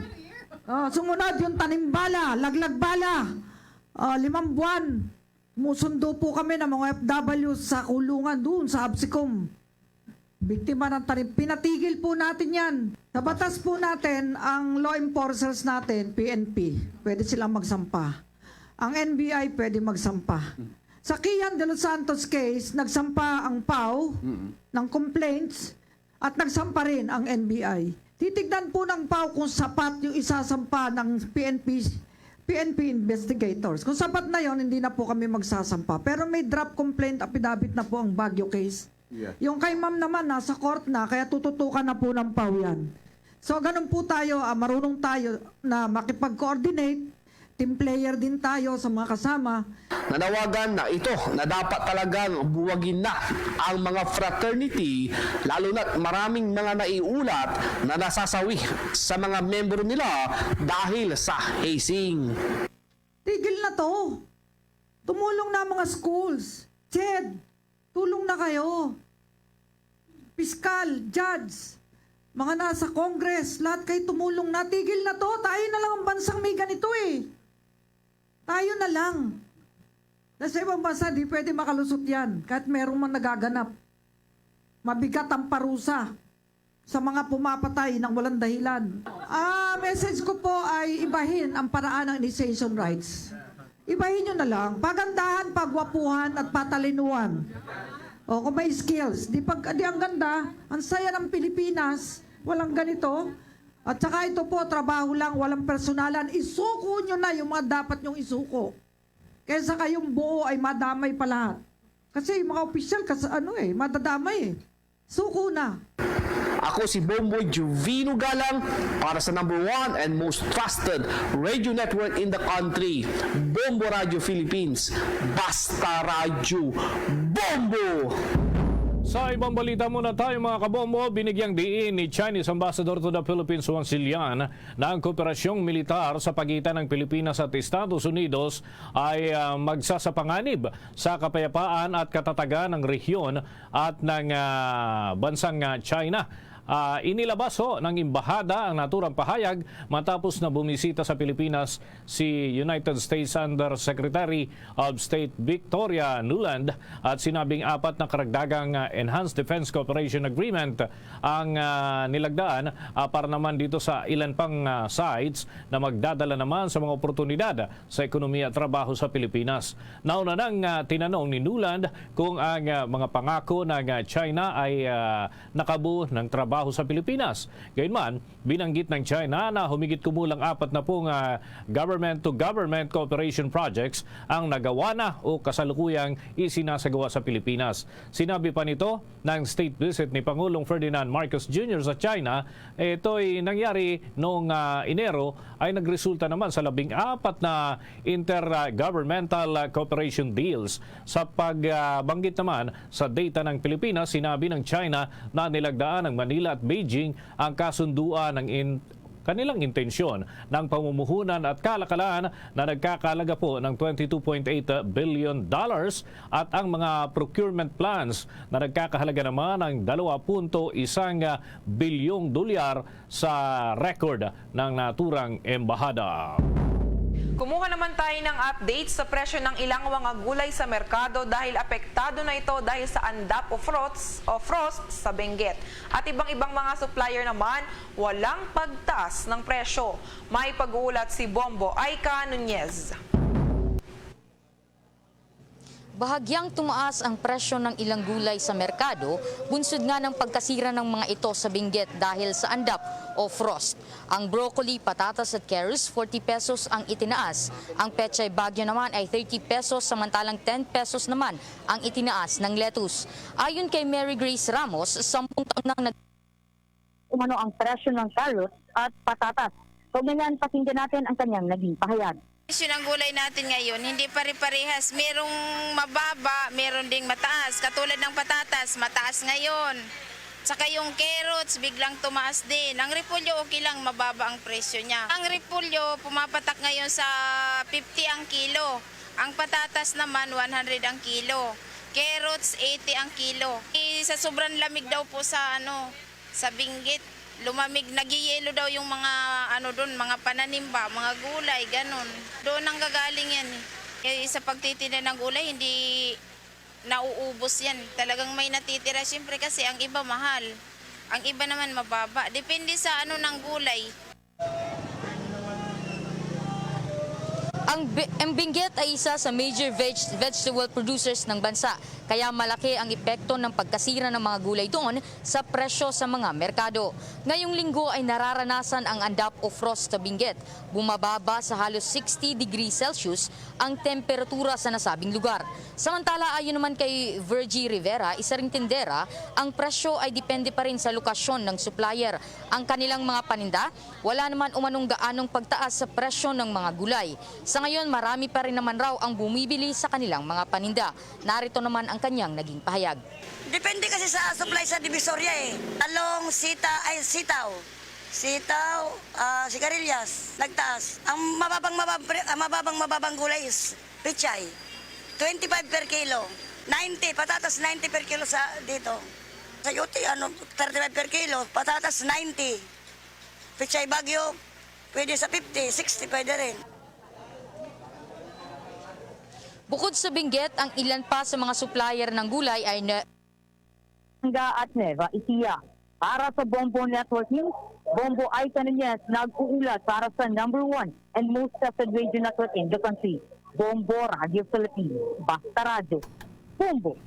yung tanimbala, laglagbala. 5 buwan. Musundo po kami ng mga FW sa kulungan doon sa Absicom. Biktima ng tanim. Pinatigil po natin yan. Sa batas po natin, ang law enforcers natin, PNP, pwede silang magsampa. Ang NBI pwede magsampa. Sa Kian de los Santos case, nagsampa ang PAO ng complaints at nagsampa rin ang NBI. Titignan po ng PAO kung sapat yung isasampa ng PNP investigators. Kung sapat na yon, hindi na po kami magsasampa. Pero may draft complaint affidavit na po ang Baguio case. Yeah. Yung kay ma'am naman, nasa court na, kaya tututukan na po ng PAO yan. So, ganun po tayo, marunong tayo na makipag-coordinate. Team player din tayo sa mga kasama. Nanawagan na ito na dapat talagang buwagin na ang mga fraternity, lalo na maraming mga naiulat na nasasawi sa mga membro nila dahil sa hazing. Tigil na to. Tumulong na mga schools. CHED, tulong na kayo. Piskal, judge, mga nasa Congress, lahat kayo tumulong na. Tigil na to. Tayo na lang ang bansang may ganito eh. Tayo na lang. Sa ibang bansa, di pwede makalusot yan. Kahit merong man nagaganap. Mabigat ang parusa sa mga pumapatay ng walang dahilan. Message ko po ay ibahin ang paraan ng initiation rights. Ibahin nyo na lang. Pagandahan, pagwapuhan at patalinuhan. O kung may skills. Di ang ganda, ang saya ng Pilipinas, walang ganito. At saka ito po, trabaho lang, walang personalan. Isuko nyo na yung mga dapat nyong isuko. Kaysa kayong buo ay madamay pa lahat. Kasi yung mga opisyal, madadamay eh. Suko na. Ako si Bombo Jovino Galang para sa #1 and most trusted radio network in the country, Bombo Radio Philippines. Basta Radio Bombo! Sa ibang balita muna tayo mga kabombo, binigyang diin ni Chinese Ambassador to the Philippines Juan Cillian na ang kooperasyong militar sa pagitan ng Pilipinas at Estados Unidos ay magsasapanganib sa kapayapaan at katatagan ng rehiyon at ng bansang China. Inilabas ng Embahada ang naturang pahayag matapos na bumisita sa Pilipinas si United States Undersecretary of State Victoria Nuland at sinabing 4 na karagdagang Enhanced Defense Cooperation Agreement ang nilagdaan para naman dito sa ilan pang sites na magdadala naman sa mga oportunidad sa ekonomiya at trabaho sa Pilipinas. Nauna nang tinanong ni Nuland kung ang mga pangako ng China ay nakabuo ng trabaho sa Pilipinas. Gayunman, binanggit ng China na humigit kumulang 4 na pong government-to-government cooperation projects ang nagawa na o kasalukuyang isinasagawa sa Pilipinas. Sinabi pa nito ng state visit ni Pangulong Ferdinand Marcos Jr. sa China, ito'y nangyari noong Enero ay nagresulta naman sa 14 na intergovernmental cooperation deals. Sa pagbanggit naman sa data ng Pilipinas, sinabi ng China na nilagdaan ng Manila at Beijing ang kasunduan ng kanilang intensyon ng pamumuhunan at kalakalan na nagkakalaga po ng $22.8 billion at ang mga procurement plans na nagkakahalaga naman ng $2.1 bilyong dolyar sa record ng naturang embahada. Kumuha naman tayo ng update sa presyo ng ilang mga gulay sa merkado dahil apektado na ito dahil sa andap o frost sa Benguet. At ibang-ibang mga supplier naman, walang pagtaas ng presyo. May pag-uulat si Bombo Aika Nunez. Bahagyang tumaas ang presyo ng ilang gulay sa merkado, bunsod nga ng pagkasira ng mga ito sa Benguet dahil sa andap o frost. Ang broccoli, patatas at carrots, 40 pesos ang itinaas. Ang pechay bagyo naman ay 30 pesos samantalang 10 pesos naman ang itinaas ng lettuce. Ayon kay Mary Grace Ramos, 10 taon nang umano ang presyo ng carrots at patatas. So ngayon, pakinggan natin ang kanyang naging pahayag. Presyo ng gulay natin ngayon, hindi pare-parehas. Merong mababa, meron ding mataas. Katulad ng patatas, mataas ngayon. Saka yung carrots, biglang tumaas din. Ang repolyo, okay lang, mababa ang presyo niya. Ang repolyo, pumapatak ngayon sa 50 ang kilo. Ang patatas naman, 100 ang kilo. Carrots, 80 ang kilo. Sa sobrang lamig daw po sa Benguet, lumamig, nagiyelo daw yung mga doon, mga pananimba, mga gulay, ganun. Doon ang gagaling yan. Sa pagtitinda ng gulay, hindi nauubos yan. Talagang may natitira siyempre kasi ang iba mahal. Ang iba naman mababa. Depende sa ng gulay. Ang Benguet ay isa sa major vegetable producers ng bansa, kaya malaki ang epekto ng pagkasira ng mga gulay doon sa presyo sa mga merkado. Ngayong linggo ay nararanasan ang andap o frost sa Benguet. Bumababa sa halos 60 degrees Celsius ang temperatura sa nasabing lugar. Samantala, ayon naman kay Virgie Rivera, isa ring tindera, ang presyo ay depende pa rin sa lokasyon ng supplier. Ang kanilang mga paninda, wala naman umanong gaanong pagtaas sa presyo ng mga gulay. Sa ngayon, marami pa rin naman raw ang bumibili sa kanilang mga paninda. Narito naman ang kanyang naging pahayag. Depende kasi sa supply sa Divisoria eh. Talong, sitaw, sigarilyas, nagtaas. Ang mababang gulay is pichay. 25 per kilo. 90, patatas 90 per kilo sa dito. Sa Yuti, 35 per kilo, patatas 90. Pichay bagyo, pwede sa 50, 60 pwede rin. Bukod sa Benguet, ang ilan pa sa mga supplier ng gulay ay at Nueva Ecija. Para sa Bombo Network News, Bombo Aika Nunez, nag-uulat para sa #1 and most trusted radio network in the country. Bombo Radio Philippines. Basta Radio. Bombo.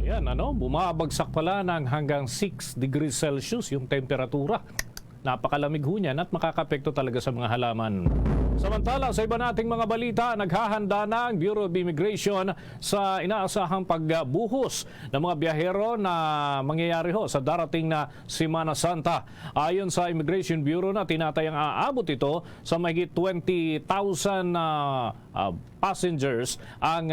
Ayan, bumabagsak pala ng hanggang 6 degrees Celsius yung temperatura. Napakalamig ho niyan at makakapekto talaga sa mga halaman. Samantala, sa iba nating mga balita, naghahanda na ang Bureau of Immigration sa inaasahang pagbuhos ng mga biyahero na mangyayari sa darating na Semana Santa. Ayon sa Immigration Bureau na tinatayang aabot ito sa mahigit 20,000 passengers ang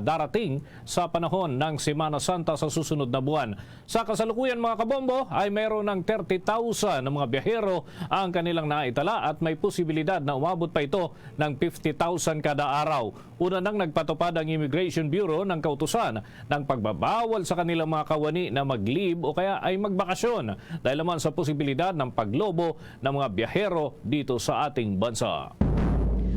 darating sa panahon ng Semana Santa sa susunod na buwan. Sa kasalukuyan mga kabombo ay mayroon ng 30,000 na mga biyahero ang kanilang naitala at may posibilidad na umabot pa ito ng 50,000 kada araw. Una nang nagpatupad ang Immigration Bureau ng kautusan ng pagbabawal sa kanilang mga kawani na mag-leave o kaya ay magbakasyon dahil naman sa posibilidad ng paglobo ng mga biyahero dito sa ating bansa.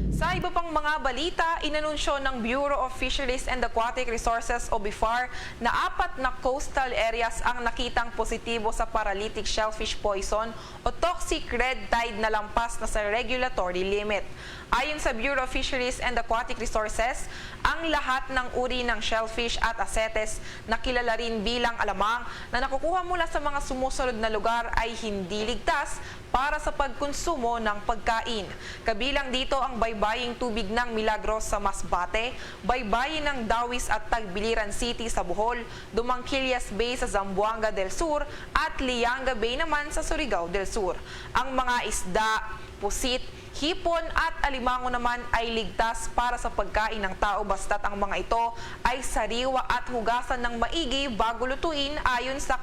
Sa iba pang mga balita, inanunsyo ng Bureau of Fisheries and Aquatic Resources o BIFAR na 4 na coastal areas ang nakitang positibo sa paralytic shellfish poison o toxic red tide na lampas na sa regulatory limit. Ayon sa Bureau of Fisheries and Aquatic Resources, ang lahat ng uri ng shellfish at asetes na kilala rin bilang alamang na nakukuha mula sa mga sumusunod na lugar ay hindi ligtas para sa pagkonsumo ng pagkain. Kabilang dito ang baybaying tubig ng Milagros sa Masbate, baybayin ng Dawis at Tagbiliran City sa Bohol, Dumangkilias Bay sa Zamboanga del Sur at Lianga Bay naman sa Surigao del Sur. Ang mga isda pusit, hipon at alimango naman ay ligtas para sa pagkain ng tao basta't ang mga ito ay sariwa at hugasan ng maigi bago lutuin ayon sa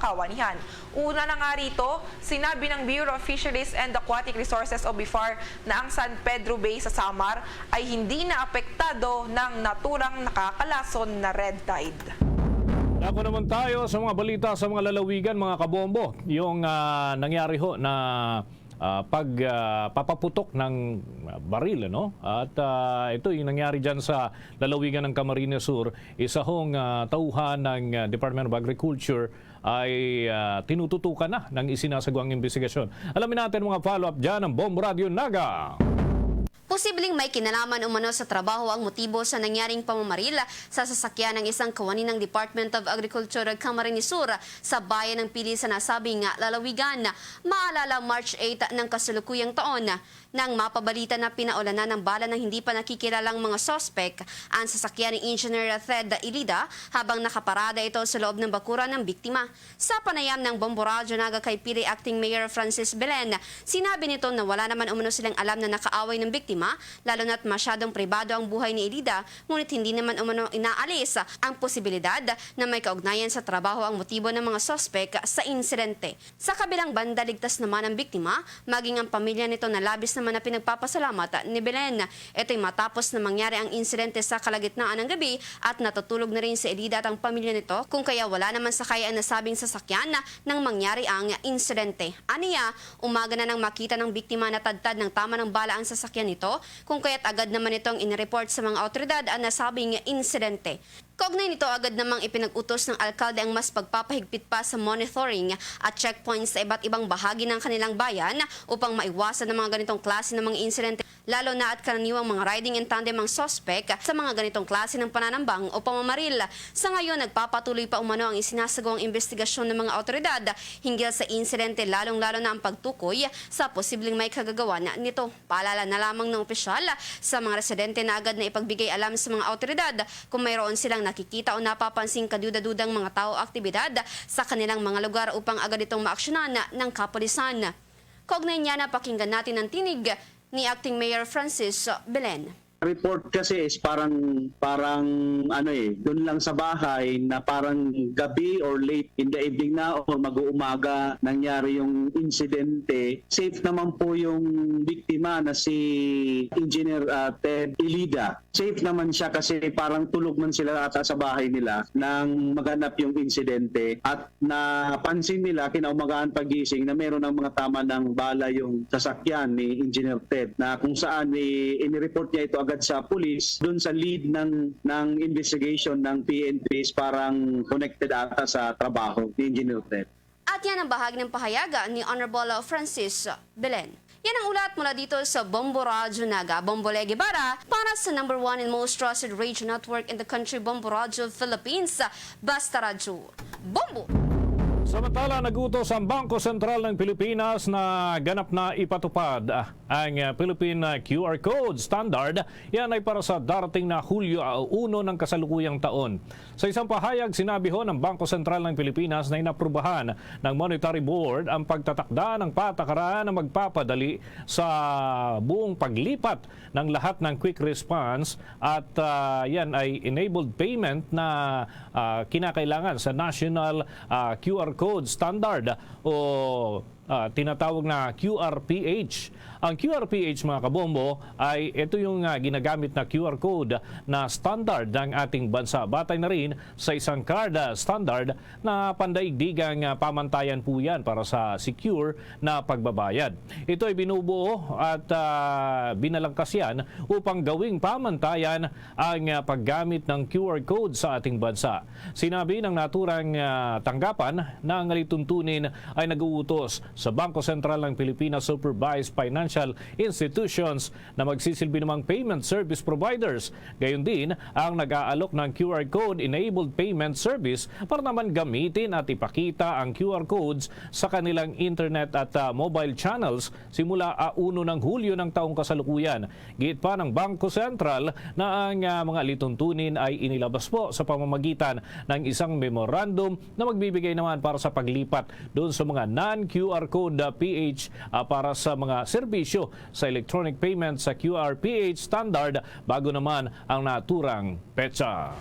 kawanihan. Una na nga rito, sinabi ng Bureau of Fisheries and Aquatic Resources o BIFAR na ang San Pedro Bay sa Samar ay hindi na apektado ng naturang nakakalason na red tide. Ako naman tayo sa mga balita sa mga lalawigan, mga kabombo. Yung nangyari ho na pagpapaputok ng baril, no? At ito yung nangyari dyan sa lalawigan ng Camarines Sur. Isa hong tauhan ng Department of Agriculture ay tinututukan na ng isinasagawang investigasyon. Alamin natin mga follow-up dyan ng Bombo Radio Naga. Posibleng may kinalaman umano sa trabaho ang motibo sa nangyaring pamamaril sa sasakyan ng isang kawani ng Department of Agriculture Camarines Sur sa bayan ng Pili sa nasabing lalawigan. Maalala March 8 ng kasalukuyang taon nang mapabalita na pinaulanan ng bala ng hindi pa nakikilalang mga sospek ang sasakyan ni Engineer Ted Ilida habang nakaparada ito sa loob ng bakuran ng biktima. Sa panayam ng Bombo Radio Naga kay Pili Acting Mayor Francis Belen, sinabi nito na wala naman umano silang alam na nakaaway ng biktima, lalo na't masyadong pribado ang buhay ni Ilida, ngunit hindi naman umano inaalis ang posibilidad na may kaugnayan sa trabaho ang motibo ng mga sospek sa insidente. Sa kabilang banda, ligtas naman ang biktima, maging ang pamilya nito na labis naman na pinagpapasalamat ni Belen. Ito'y matapos na mangyari ang insidente sa kalagitnaan ng gabi at natutulog na rin si Ilida at ang pamilya nito, kung kaya wala naman sakay ang nasabing sasakyan nang mangyari ang insidente. Aniya, umaga na nang makita ng biktima na tadtad ng tama ng bala ang sasakyan nito, kung kaya't agad naman itong inireport sa mga otoridad ang nasabing insidente. Kaugnay nito, agad namang ipinag-utos ng alkalde ang mas pagpapahigpit pa sa monitoring at checkpoints sa iba't ibang bahagi ng kanilang bayan upang maiwasan ng mga ganitong klase ng mga insidente, lalo na at karaniwang mga riding in tandem ang sospek sa mga ganitong klase ng pananambang o pamamaril. Sa ngayon, nagpapatuloy pa umano ang isinasagawang investigasyon ng mga otoridad hinggil sa insidente, lalong-lalo na ang pagtukoy sa posibleng may kagagawa nito. Paalala na lamang ng opisyal sa mga residente na agad na ipagbigay alam sa mga otoridad kung mayroon silang nakikita o napapansing kaduda-dudang mga tao o aktibidad sa kanilang mga lugar upang agad itong maaksyonan ng kapulisan. Kaugnay niya na pakinggan natin ang tinig ni Acting Mayor Francis Belen. Report kasi is parang doon lang sa bahay na parang gabi or late in the evening na or mag-uumaga nangyari yung insidente. Safe naman po yung biktima na si Engineer Ted Ilida. Safe naman siya kasi parang tulog man sila ata sa bahay nila nang maganap yung insidente at napansin nila kinaumagaan pagising na meron ng mga tama ng bala yung sasakyan ni Engineer Ted na kung saan inireport niya ito agad sa police doon sa lead ng investigation ng PNP is parang connected ata sa trabaho ni Engineer Ted. At yan ang bahagi ng pahayaga ni Honorable Francis Belen. Yan ang ulat mula dito sa Bombo Radio Naga, Bombo Legi Bara, para sa #1 and most trusted radio network in the country, Bombo Radio Philippines, Basta Radio. Bombo! Samantala, nagutos ang Bangko Sentral ng Pilipinas na ganap na ipatupad ang Philippine QR Code Standard. Yan ay para sa darating na Hulyo 1 ng kasalukuyang taon. Sa isang pahayag, sinabi ho ng Bangko Sentral ng Pilipinas na inaprubahan ng Monetary Board ang pagtatakda ng patakaran na magpapadali sa buong paglipat ng lahat ng quick response at yan ay enabled payment na kinakailangan sa National QR Code Standard o tinatawag na QRPH. Ang QRPH, mga kabombo, ay ito yung ginagamit na QR code na standard ng ating bansa. Batay na rin sa isang card standard na pandaigdigang pamantayan po yan para sa secure na pagbabayad. Ito ay binubuo at binalangkas yan upang gawing pamantayan ang paggamit ng QR code sa ating bansa. Sinabi ng naturang tanggapan na ang alituntunin ay nag-uutos sa Bangko Sentral ng Pilipinas Supervised Financial Institutions na magsisilbi namang payment service providers. Gayon din ang nag-aalok ng QR Code-enabled payment service para naman gamitin at ipakita ang QR codes sa kanilang internet at mobile channels simula 1 ng Hulyo ng taong kasalukuyan. Giit pa ng Bangko Sentral na ang mga lituntunin ay inilabas po sa pamamagitan ng isang memorandum na magbibigay naman para sa paglipat doon sa mga non-QR code PH para sa mga serbisyo sa electronic payment sa QRPH standard bago naman ang naturang petsa.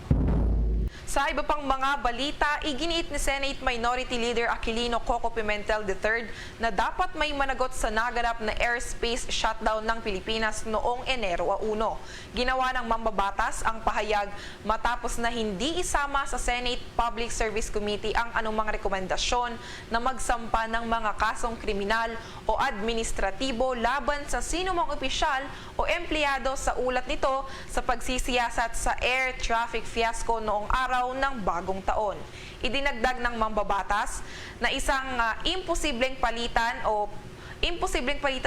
Sa iba pang mga balita, iginiit ni Senate Minority Leader Aquilino Coco Pimentel III na dapat may managot sa naganap na airspace shutdown ng Pilipinas noong Enero 1. Ginawa ng mambabatas ang pahayag matapos na hindi isama sa Senate Public Service Committee ang anumang rekomendasyon na magsampa ng mga kasong kriminal o administratibo laban sa sinumang opisyal o empleyado sa ulat nito sa pagsisiyasat sa air traffic fiasco noong araw ng bagong taon. Idinagdag ng mambabatas na isang imposibleng palitan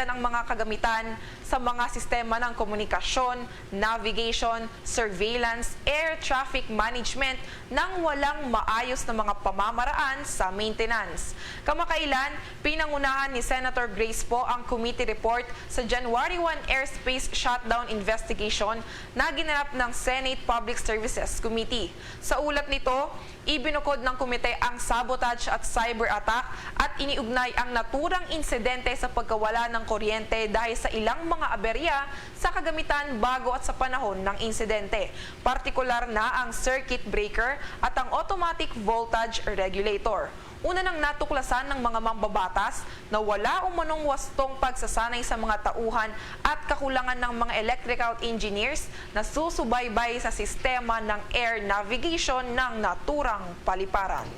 ang mga kagamitan sa mga sistema ng komunikasyon, navigation, surveillance, air traffic management nang walang maayos na mga pamamaraan sa maintenance. Kamakailan, pinangunahan ni Senator Grace Poe ang committee report sa January 1 airspace shutdown investigation na ginanap ng Senate Public Services Committee. Sa ulat nito, ibinukod ng komite ang sabotage at cyber attack at iniugnay ang naturang insidente sa pagkawala ng kuryente dahil sa ilang mga aberya sa kagamitan bago at sa panahon ng insidente. Partikular na ang circuit breaker at ang automatic voltage regulator. Una nang natuklasan ng mga mambabatas na wala umanong wastong pagsasanay sa mga tauhan at kakulangan ng mga electrical engineers na susubaybay sa sistema ng air navigation ng naturang paliparan.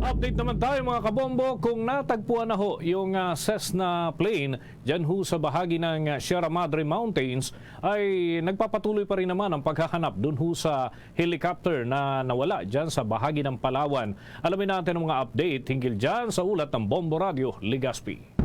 Update naman tayo mga kabombo kung natagpuan na ho yung Cessna plane dyan ho sa bahagi ng Sierra Madre Mountains ay nagpapatuloy pa rin naman ang paghahanap dun ho sa helicopter na nawala dyan sa bahagi ng Palawan. Alamin natin ang mga update hinggil dyan sa ulat ng Bombo Radio Legazpi.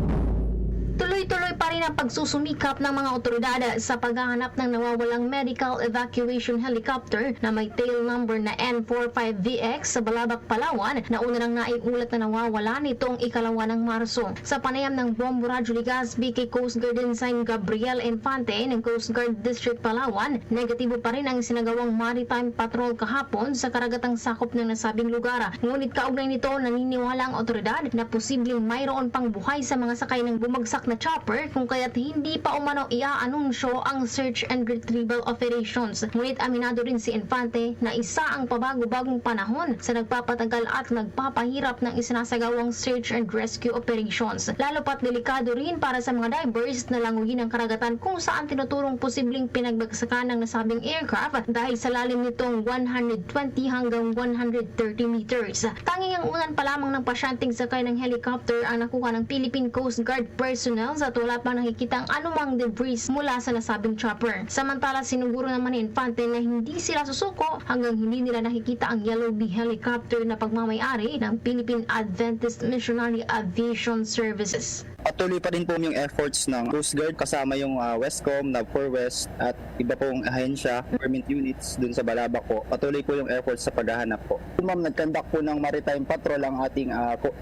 Tuloy-tuloy pa rin ang pagsusumikap ng mga otoridad sa paghahanap ng nawawalang medical evacuation helicopter na may tail number na N45VX sa Balabac, Palawan na una nang naiulat na nawawala nitong 2 ng Marso. Sa panayam ng Bombo Radio Legazpi kay Coast Guard Ensign Gabriel Infante ng Coast Guard District Palawan, negatibo pa rin ang sinagawang maritime patrol kahapon sa karagatang sakop ng nasabing lugar. Ngunit kaugnay nito, naniniwala ang otoridad na posibleng mayroon pang buhay sa mga sakay ng bumagsak na chopper kung kaya't hindi pa umano ia-anunsyo ang search and retrieval operations. Ngunit aminado rin si Infante na isa ang pabago-bagong panahon sa nagpapatagal at nagpapahirap ng isinasagawang search and rescue operations. Lalo pat delikado rin para sa mga divers na languyin ng karagatan kung saan tinuturong posibleng pinagbagsakan ng nasabing aircraft dahil sa lalim nitong 120 hanggang 130 meters. Tanging ang unan pa lamang ng pasyenteng sakay ng helicopter ang nakuha ng Philippine Coast Guard personnel at wala pang nakikitang anumang debris mula sa nasabing chopper. Samantala, sinuguro naman ni Infante na hindi sila susuko hanggang hindi nila nakikita ang Yellow Bee helicopter na pagmamayari ng Philippine Adventist Missionary Aviation Services. Patuloy pa rin po yung efforts ng Coast Guard kasama yung Westcom, NAVFOR West at iba pong ahensya, government units dun sa Balabac po. Patuloy po yung efforts sa paghahanap po. Ma'am, nag-conduct po ng maritime patrol ang ating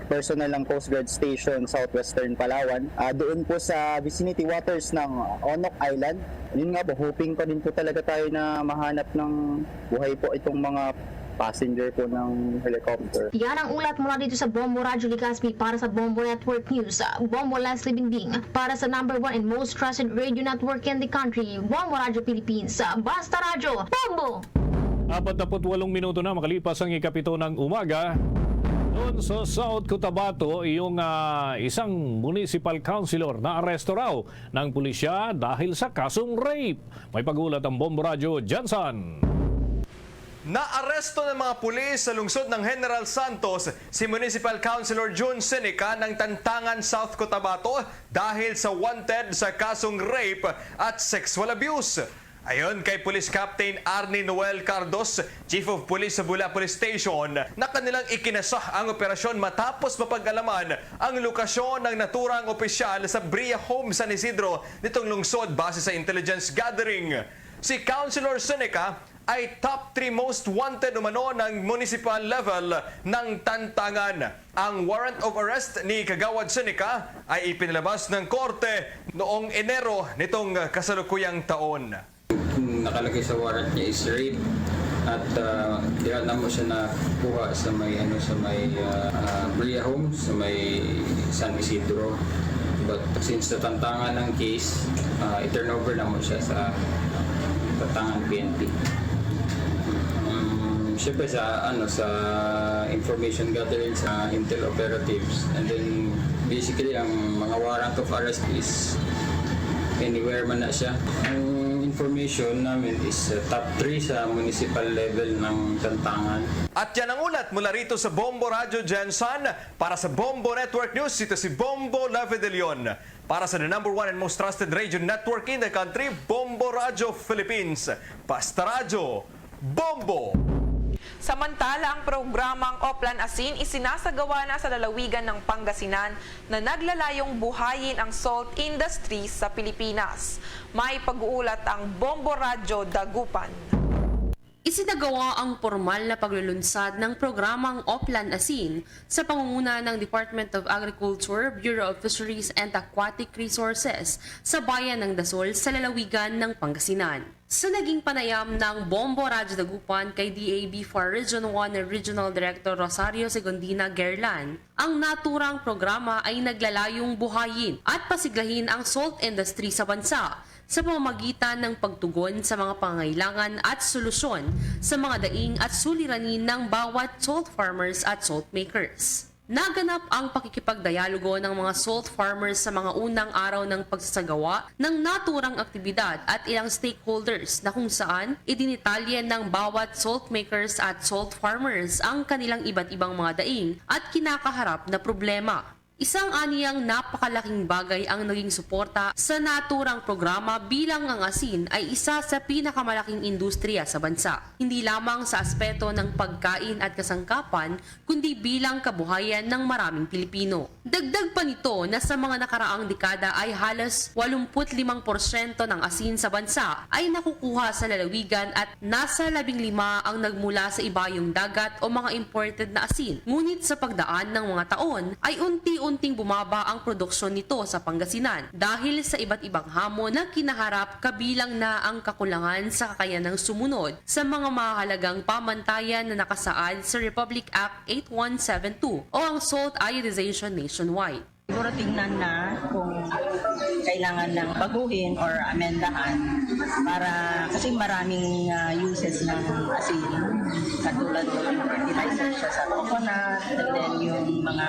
personnel ng Coast Guard Station Southwestern Palawan. Doon po sa vicinity waters ng Onok Island. Yun nga po, hoping pa din po talaga tayo na mahanap ng buhay po itong mga passenger po ng helicopter. Yan ang ulat mula dito sa Bombo Radio Legazpi para sa Bombo Network News. Bombo Leslie Binding para sa number 1 and most trusted radio network in the country, Bombo Radio Philippines. Basta Radio, Bombo! 48 minuto na makalipas ang ikapito ng umaga. Doon sa South Cotabato, yung isang municipal councilor na aresto raw ng pulisya dahil sa kasong rape. May pag-ulat ang Bombo Radio, Johnson. Naaresto ng mga pulis sa lungsod ng General Santos si Municipal Councilor June Seneca ng Tantangan, South Cotabato dahil sa wanted sa kasong rape at sexual abuse. Ayon kay Police Captain Arnie Noel Cardos, Chief of Police sa Bula Police Station, na kanilang ikinasa ang operasyon matapos mapag-alaman ang lokasyon ng naturang opisyal sa Bria Home San Isidro nitong lungsod base sa intelligence gathering. Si Councilor Seneca ay top 3 most wanted umano ng municipal level ng Tantangan. Ang warrant of arrest ni Kagawad Seneca ay ipinalabas ng korte noong Enero nitong kasalukuyang taon. Nakalagay sa warrant niya is rape at diha na mo siya nakuha sa may Bria Homes sa may San Isidro. But since natantangan ng case, i-turn over na mo siya sa Batangan PNP. Siyempre sa information gathering sa intel operatives, and then basically ang mga warrant of arrest is anywhere man na siya. Ang information namin is top 3 sa municipal level ng Tantangan. At yan ang ulat mula rito sa Bombo Radio Jensen. Para sa Bombo Network News, ito si Bombo Lave de Leon. Para sa the #1 and most trusted radio network in the country, Bombo Radio Philippines. Basta Radio, Bombo! Samantala, ang programang Oplan Asin isinasagawa na sa lalawigan ng Pangasinan na naglalayong buhayin ang salt industry sa Pilipinas. May pag-uulat ang Bombo Radio Dagupan. Isinagawa ang formal na paglulunsad ng programang Oplan Asin sa pangunguna ng Department of Agriculture, Bureau of Fisheries and Aquatic Resources sa bayan ng Dasol sa lalawigan ng Pangasinan. Sa naging panayam ng Bombo Radio Dagupan kay DAB for Region 1 and Regional Director Rosario Segundina Gerlan, ang naturang programa ay naglalayong buhayin at pasiglahin ang salt industry sa bansa sa pamamagitan ng pagtugon sa mga pangangailangan at solusyon sa mga daing at suliranin ng bawat salt farmers at salt makers. Naganap ang pakikipagdialogo ng mga salt farmers sa mga unang araw ng pagsasagawa ng naturang aktibidad at ilang stakeholders na kung saan idinitalye ng bawat salt makers at salt farmers ang kanilang iba't ibang mga daing at kinakaharap na problema. Isang aniyang napakalaking bagay ang naging suporta sa naturang programa bilang ang asin ay isa sa pinakamalaking industriya sa bansa. Hindi lamang sa aspeto ng pagkain at kasangkapan, kundi bilang kabuhayan ng maraming Pilipino. Dagdag pa nito na sa mga nakaraang dekada ay halos 85% ng asin sa bansa ay nakukuha sa lalawigan at nasa 15 ang nagmula sa ibayong dagat o mga imported na asin. Ngunit sa pagdaan ng mga taon ay unti-unting bumaba ang produksyon nito sa Pangasinan dahil sa iba't ibang hamon na kinaharap, kabilang na ang kakulangan sa kakayanang sumunod sa mga mahalagang pamantayan na nakasaad sa Republic Act 8172 o ang salt iodization nationwide. Siguro tingnan na kung kailangan ng baguhin or amendahan para kasi maraming uses ng asin, katulad ng fertilizer siya sa coconut, and then yung mga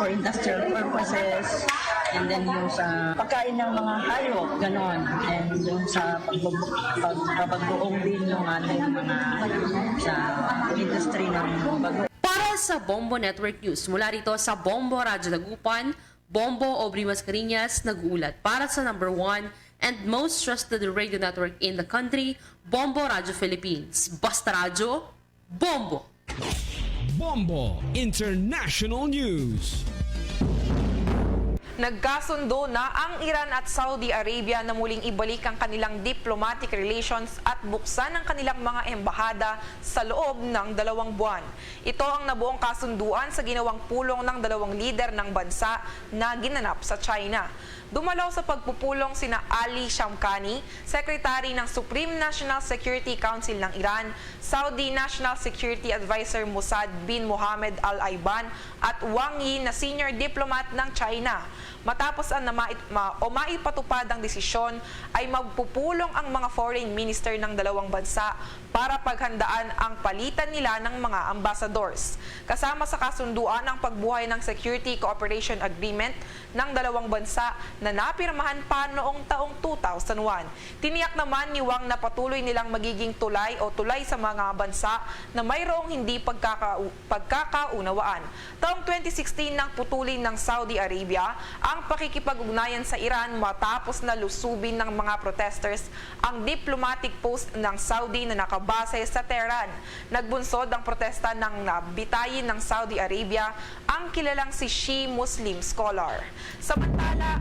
for industrial purposes, and then yung sa pagkain ng mga hayop, ganon, and yung sa pagbabagoong din ng ating mga sa industry ng bago. Para sa Bombo Network News, mula rito sa Bombo Radio Dagupan, Bombo Aubrey Mascareñas nag-uulat para sa #1 and most trusted radio network in the country, Bombo Radio Philippines. Basta Radio, Bombo! Bombo International News. Nagkasundo na ang Iran at Saudi Arabia na muling ibalik ang kanilang diplomatic relations at buksan ang kanilang mga embahada sa loob ng 2 buwan. Ito ang nabuong kasunduan sa ginawang pulong ng 2 lider ng bansa na ginanap sa China. Dumalaw sa pagpupulong sina Ali Shamkhani, Secretary ng Supreme National Security Council ng Iran, Saudi National Security Advisor Mossad bin Mohammed Al-Ayban at Wang Yi na senior diplomat ng China. Matapos ang maipatupad ang desisyon, ay magpupulong ang mga foreign minister ng 2 bansa para paghandaan ang palitan nila ng mga ambassadors. Kasama sa kasunduan ang pagbuhay ng Security Cooperation Agreement ng 2 bansa na napirmahan pa noong taong 2001. Tiniyak naman ni Wang na patuloy nilang magiging tulay sa mga bansa na mayroong hindi pagkakaunawaan. Taong 2016 nang putulin ng Saudi Arabia ang pakikipag-ugnayan sa Iran matapos na lusubin ng mga protesters ang diplomatic post ng Saudi na nakabase sa Tehran. Nagbunsod ang protesta ng nabitayin ng Saudi Arabia ang kilalang si Shi Muslim scholar. Samantala,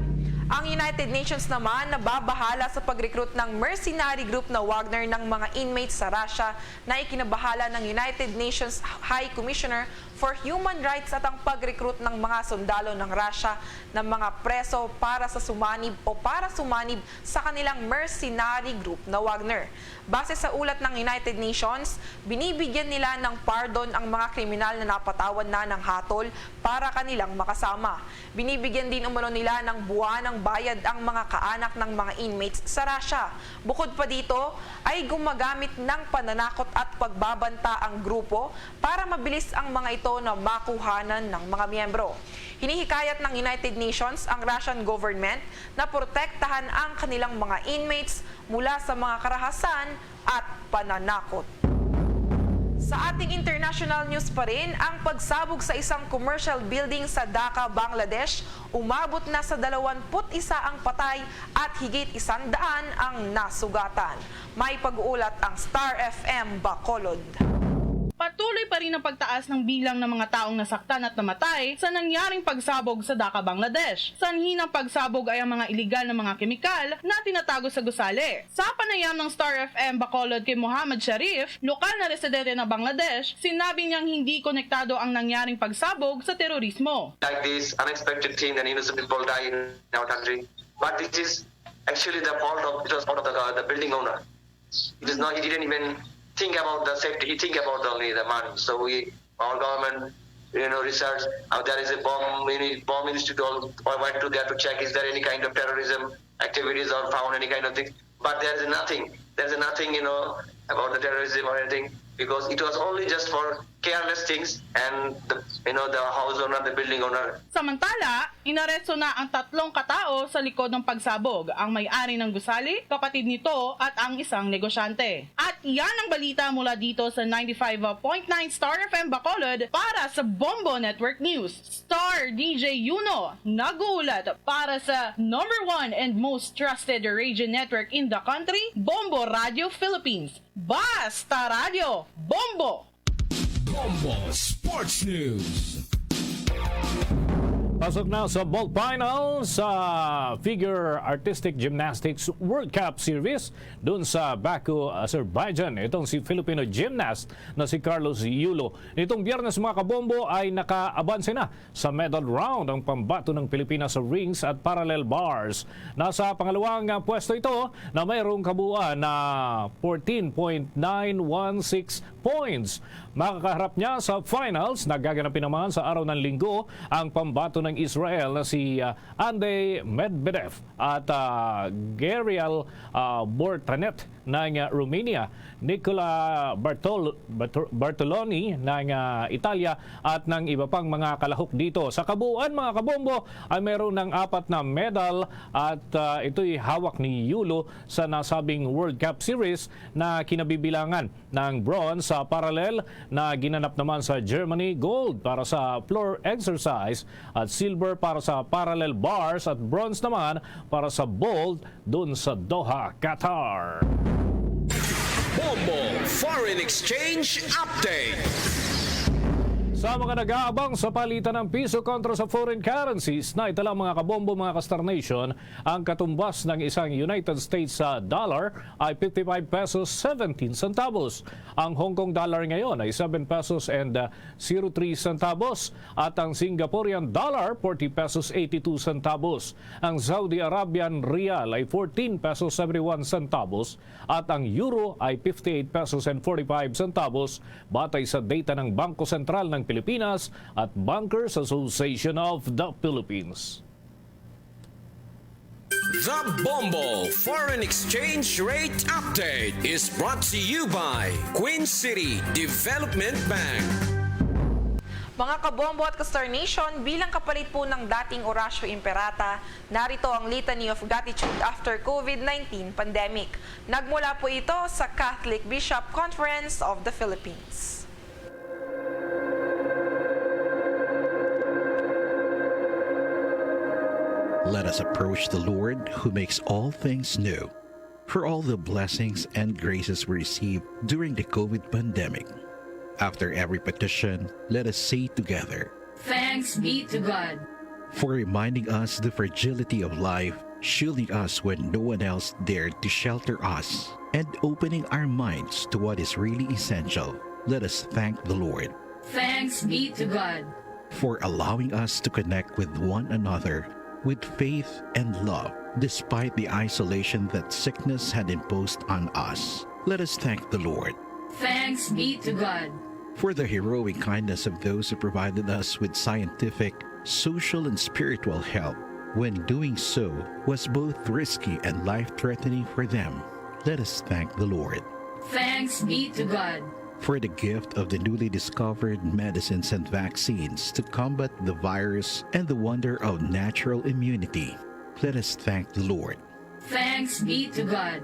Ang United Nations naman nababahala sa pag-recruit ng mercenary group na Wagner ng mga inmates sa Russia na ikinabahala ng United Nations High Commissioner for Human Rights at ang pag-recruit ng mga sundalo ng Russia ng mga preso para sumanib sa kanilang mercenary group na Wagner. Base sa ulat ng United Nations, binibigyan nila ng pardon ang mga kriminal na napatawan na ng hatol para kanilang makasama. Binibigyan din umano nila ng buwanang bayad ang mga kaanak ng mga inmates sa Russia. Bukod pa dito, ay gumagamit ng pananakot at pagbabanta ang grupo para mabilis ang mga ito na makuhanan ng mga miyembro. Hinihikayat ng United Nations ang Russian government na protektahan ang kanilang mga inmates mula sa mga karahasan at pananakot. Sa ating international news pa rin, ang pagsabog sa isang commercial building sa Dhaka, Bangladesh, umabot na sa 21 ang patay at higit 100 ang nasugatan. May pag-uulat ang Star FM Bacolod. Patuloy pa rin ang pagtaas ng bilang ng mga taong nasaktan at namatay sa nangyaring pagsabog sa Dhaka, Bangladesh. Sanhi ng pagsabog ay ang mga iligal na mga kemikal na tinatago sa gusali. Sa panayam ng Star FM Bacolod kay Muhammad Sharif, lokal na residente ng Bangladesh, sinabi niyang hindi konektado ang nangyaring pagsabog sa terorismo. Like this unexpected thing and innocent people die in our country. But this is actually the fault of the building owner. It is not, he didn't even think about the safety, he think about only the money. So our government, research, there is a bomb institute went to there to check is there any kind of terrorism activities or found any kind of thing. But there is nothing about the terrorism or anything, because it was only just for careless things and the house owner, the building owner. Samantala, inaresto na ang 3 katao sa likod ng pagsabog, ang may-ari ng gusali, kapatid nito at ang isang negosyante. At yan ang balita mula dito sa 95.9 Star FM Bacolod para sa Bombo Network News. Star DJ Yuno, nag-uulat para sa #1 and most trusted radio network in the country, Bombo Radio Philippines. Basta Radio, Bombo! Bombo Sports News. Pasok na sa ball final sa Figure Artistic Gymnastics World Cup Series doon sa Baku, Azerbaijan. Itong si Filipino gymnast na si Carlos Yulo. Nitong Biyernes mga kabombo ay nakaabanse na sa medal round ang pambato ng Pilipinas sa rings at parallel bars. Nasa pangalawang pwesto ito na mayroong kabuuan na 14.916 points. Makakaharap niya sa finals na gaganapin naman sa araw ng Linggo ang pambato ng Israel na si Andrei Medvedev at Gabriel Bortanet ng Romania, Nicola Bartoloni ng Italia at ng iba pang mga kalahok dito. Sa kabuuan mga kabombo ay mayroon ng 4 na medal at ito'y hawak ni Yulo sa nasabing World Cup Series na kinabibilangan ng bronze sa parallel na ginanap naman sa Germany, gold para sa floor exercise at silver para sa parallel bars at bronze naman para sa vault dun sa Doha, Qatar. Bombo Foreign Exchange Update. Sa mga nag-aabang sa palitan ng piso kontra sa foreign currencies, na itala mga kabombo mga Kastar Nation, ang katumbas ng isang United States dollar ay 55 pesos 17 centavos. Ang Hong Kong dollar ngayon ay 7 pesos and 03 centavos at ang Singaporean dollar 40 pesos 82 centavos. Ang Saudi Arabian Rial ay 14 pesos 71 centavos at ang Euro ay 58 pesos and 45 centavos batay sa data ng Bangko Sentral ng Pilipinas at Bankers Association of the Philippines. The Bombo Foreign Exchange Rate Update is brought to you by Queen City Development Bank. Mga kabombo at Kastar Nation, bilang kapalit po ng dating Horacio Imperata, narito ang Litany of Gratitude after COVID-19 pandemic. Nagmula po ito sa Catholic Bishop Conference of the Philippines. Let us approach the Lord who makes all things new, for all the blessings and graces we received during the COVID pandemic. After every petition, let us say together, Thanks be to God. for reminding us the fragility of life, shielding us when no one else dared to shelter us, and opening our minds to what is really essential. Let us thank the Lord. Thanks be to God. For allowing us to connect with one another with faith and love, despite the isolation that sickness had imposed on us. Let us thank the Lord. Thanks be to God. For the heroic kindness of those who provided us with scientific, social, and spiritual help, when doing so was both risky and life-threatening for them. Let us thank the Lord. Thanks be to God. For the gift of the newly discovered medicines and vaccines to combat the virus and the wonder of natural immunity. Let us thank the Lord. Thanks be to God.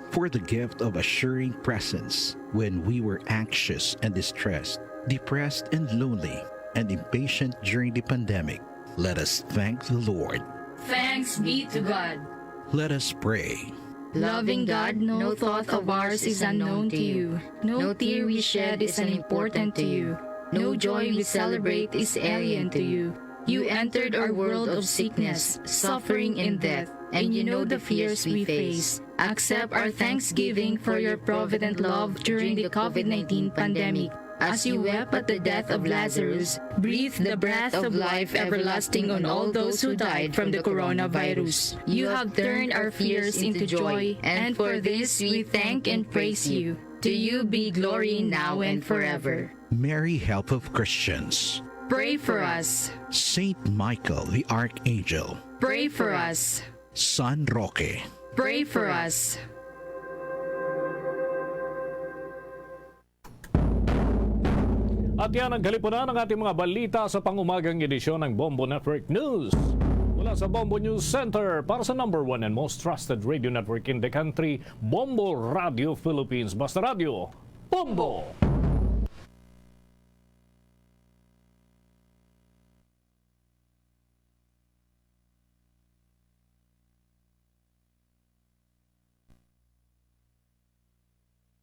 For the gift of assuring presence when we were anxious and distressed, depressed and lonely, and impatient during the pandemic. Let us thank the Lord. Thanks be to God. Let us pray. Loving God, no thought of ours is unknown to you. No tear we shed is unimportant to you. No joy we celebrate is alien to you. You entered our world of sickness, suffering, and death, and you know the fears we face. Accept our thanksgiving for your provident love during the COVID-19 pandemic. As you wept at the death of Lazarus, breathe the breath of life everlasting on all those who died from the coronavirus. You have turned our fears into joy, and for this we thank and praise you. To you be glory now and forever. Mary, help of Christians. Pray for us. Saint Michael, the Archangel. Pray for us. San Roque. Pray for us. At yan ang kalipunan ng ating mga balita sa pangumagang edisyon ng Bombo Network News. Mula sa Bombo News Center, para sa #1 and most trusted radio network in the country, Bombo Radio Philippines. Basta Radio, Bombo!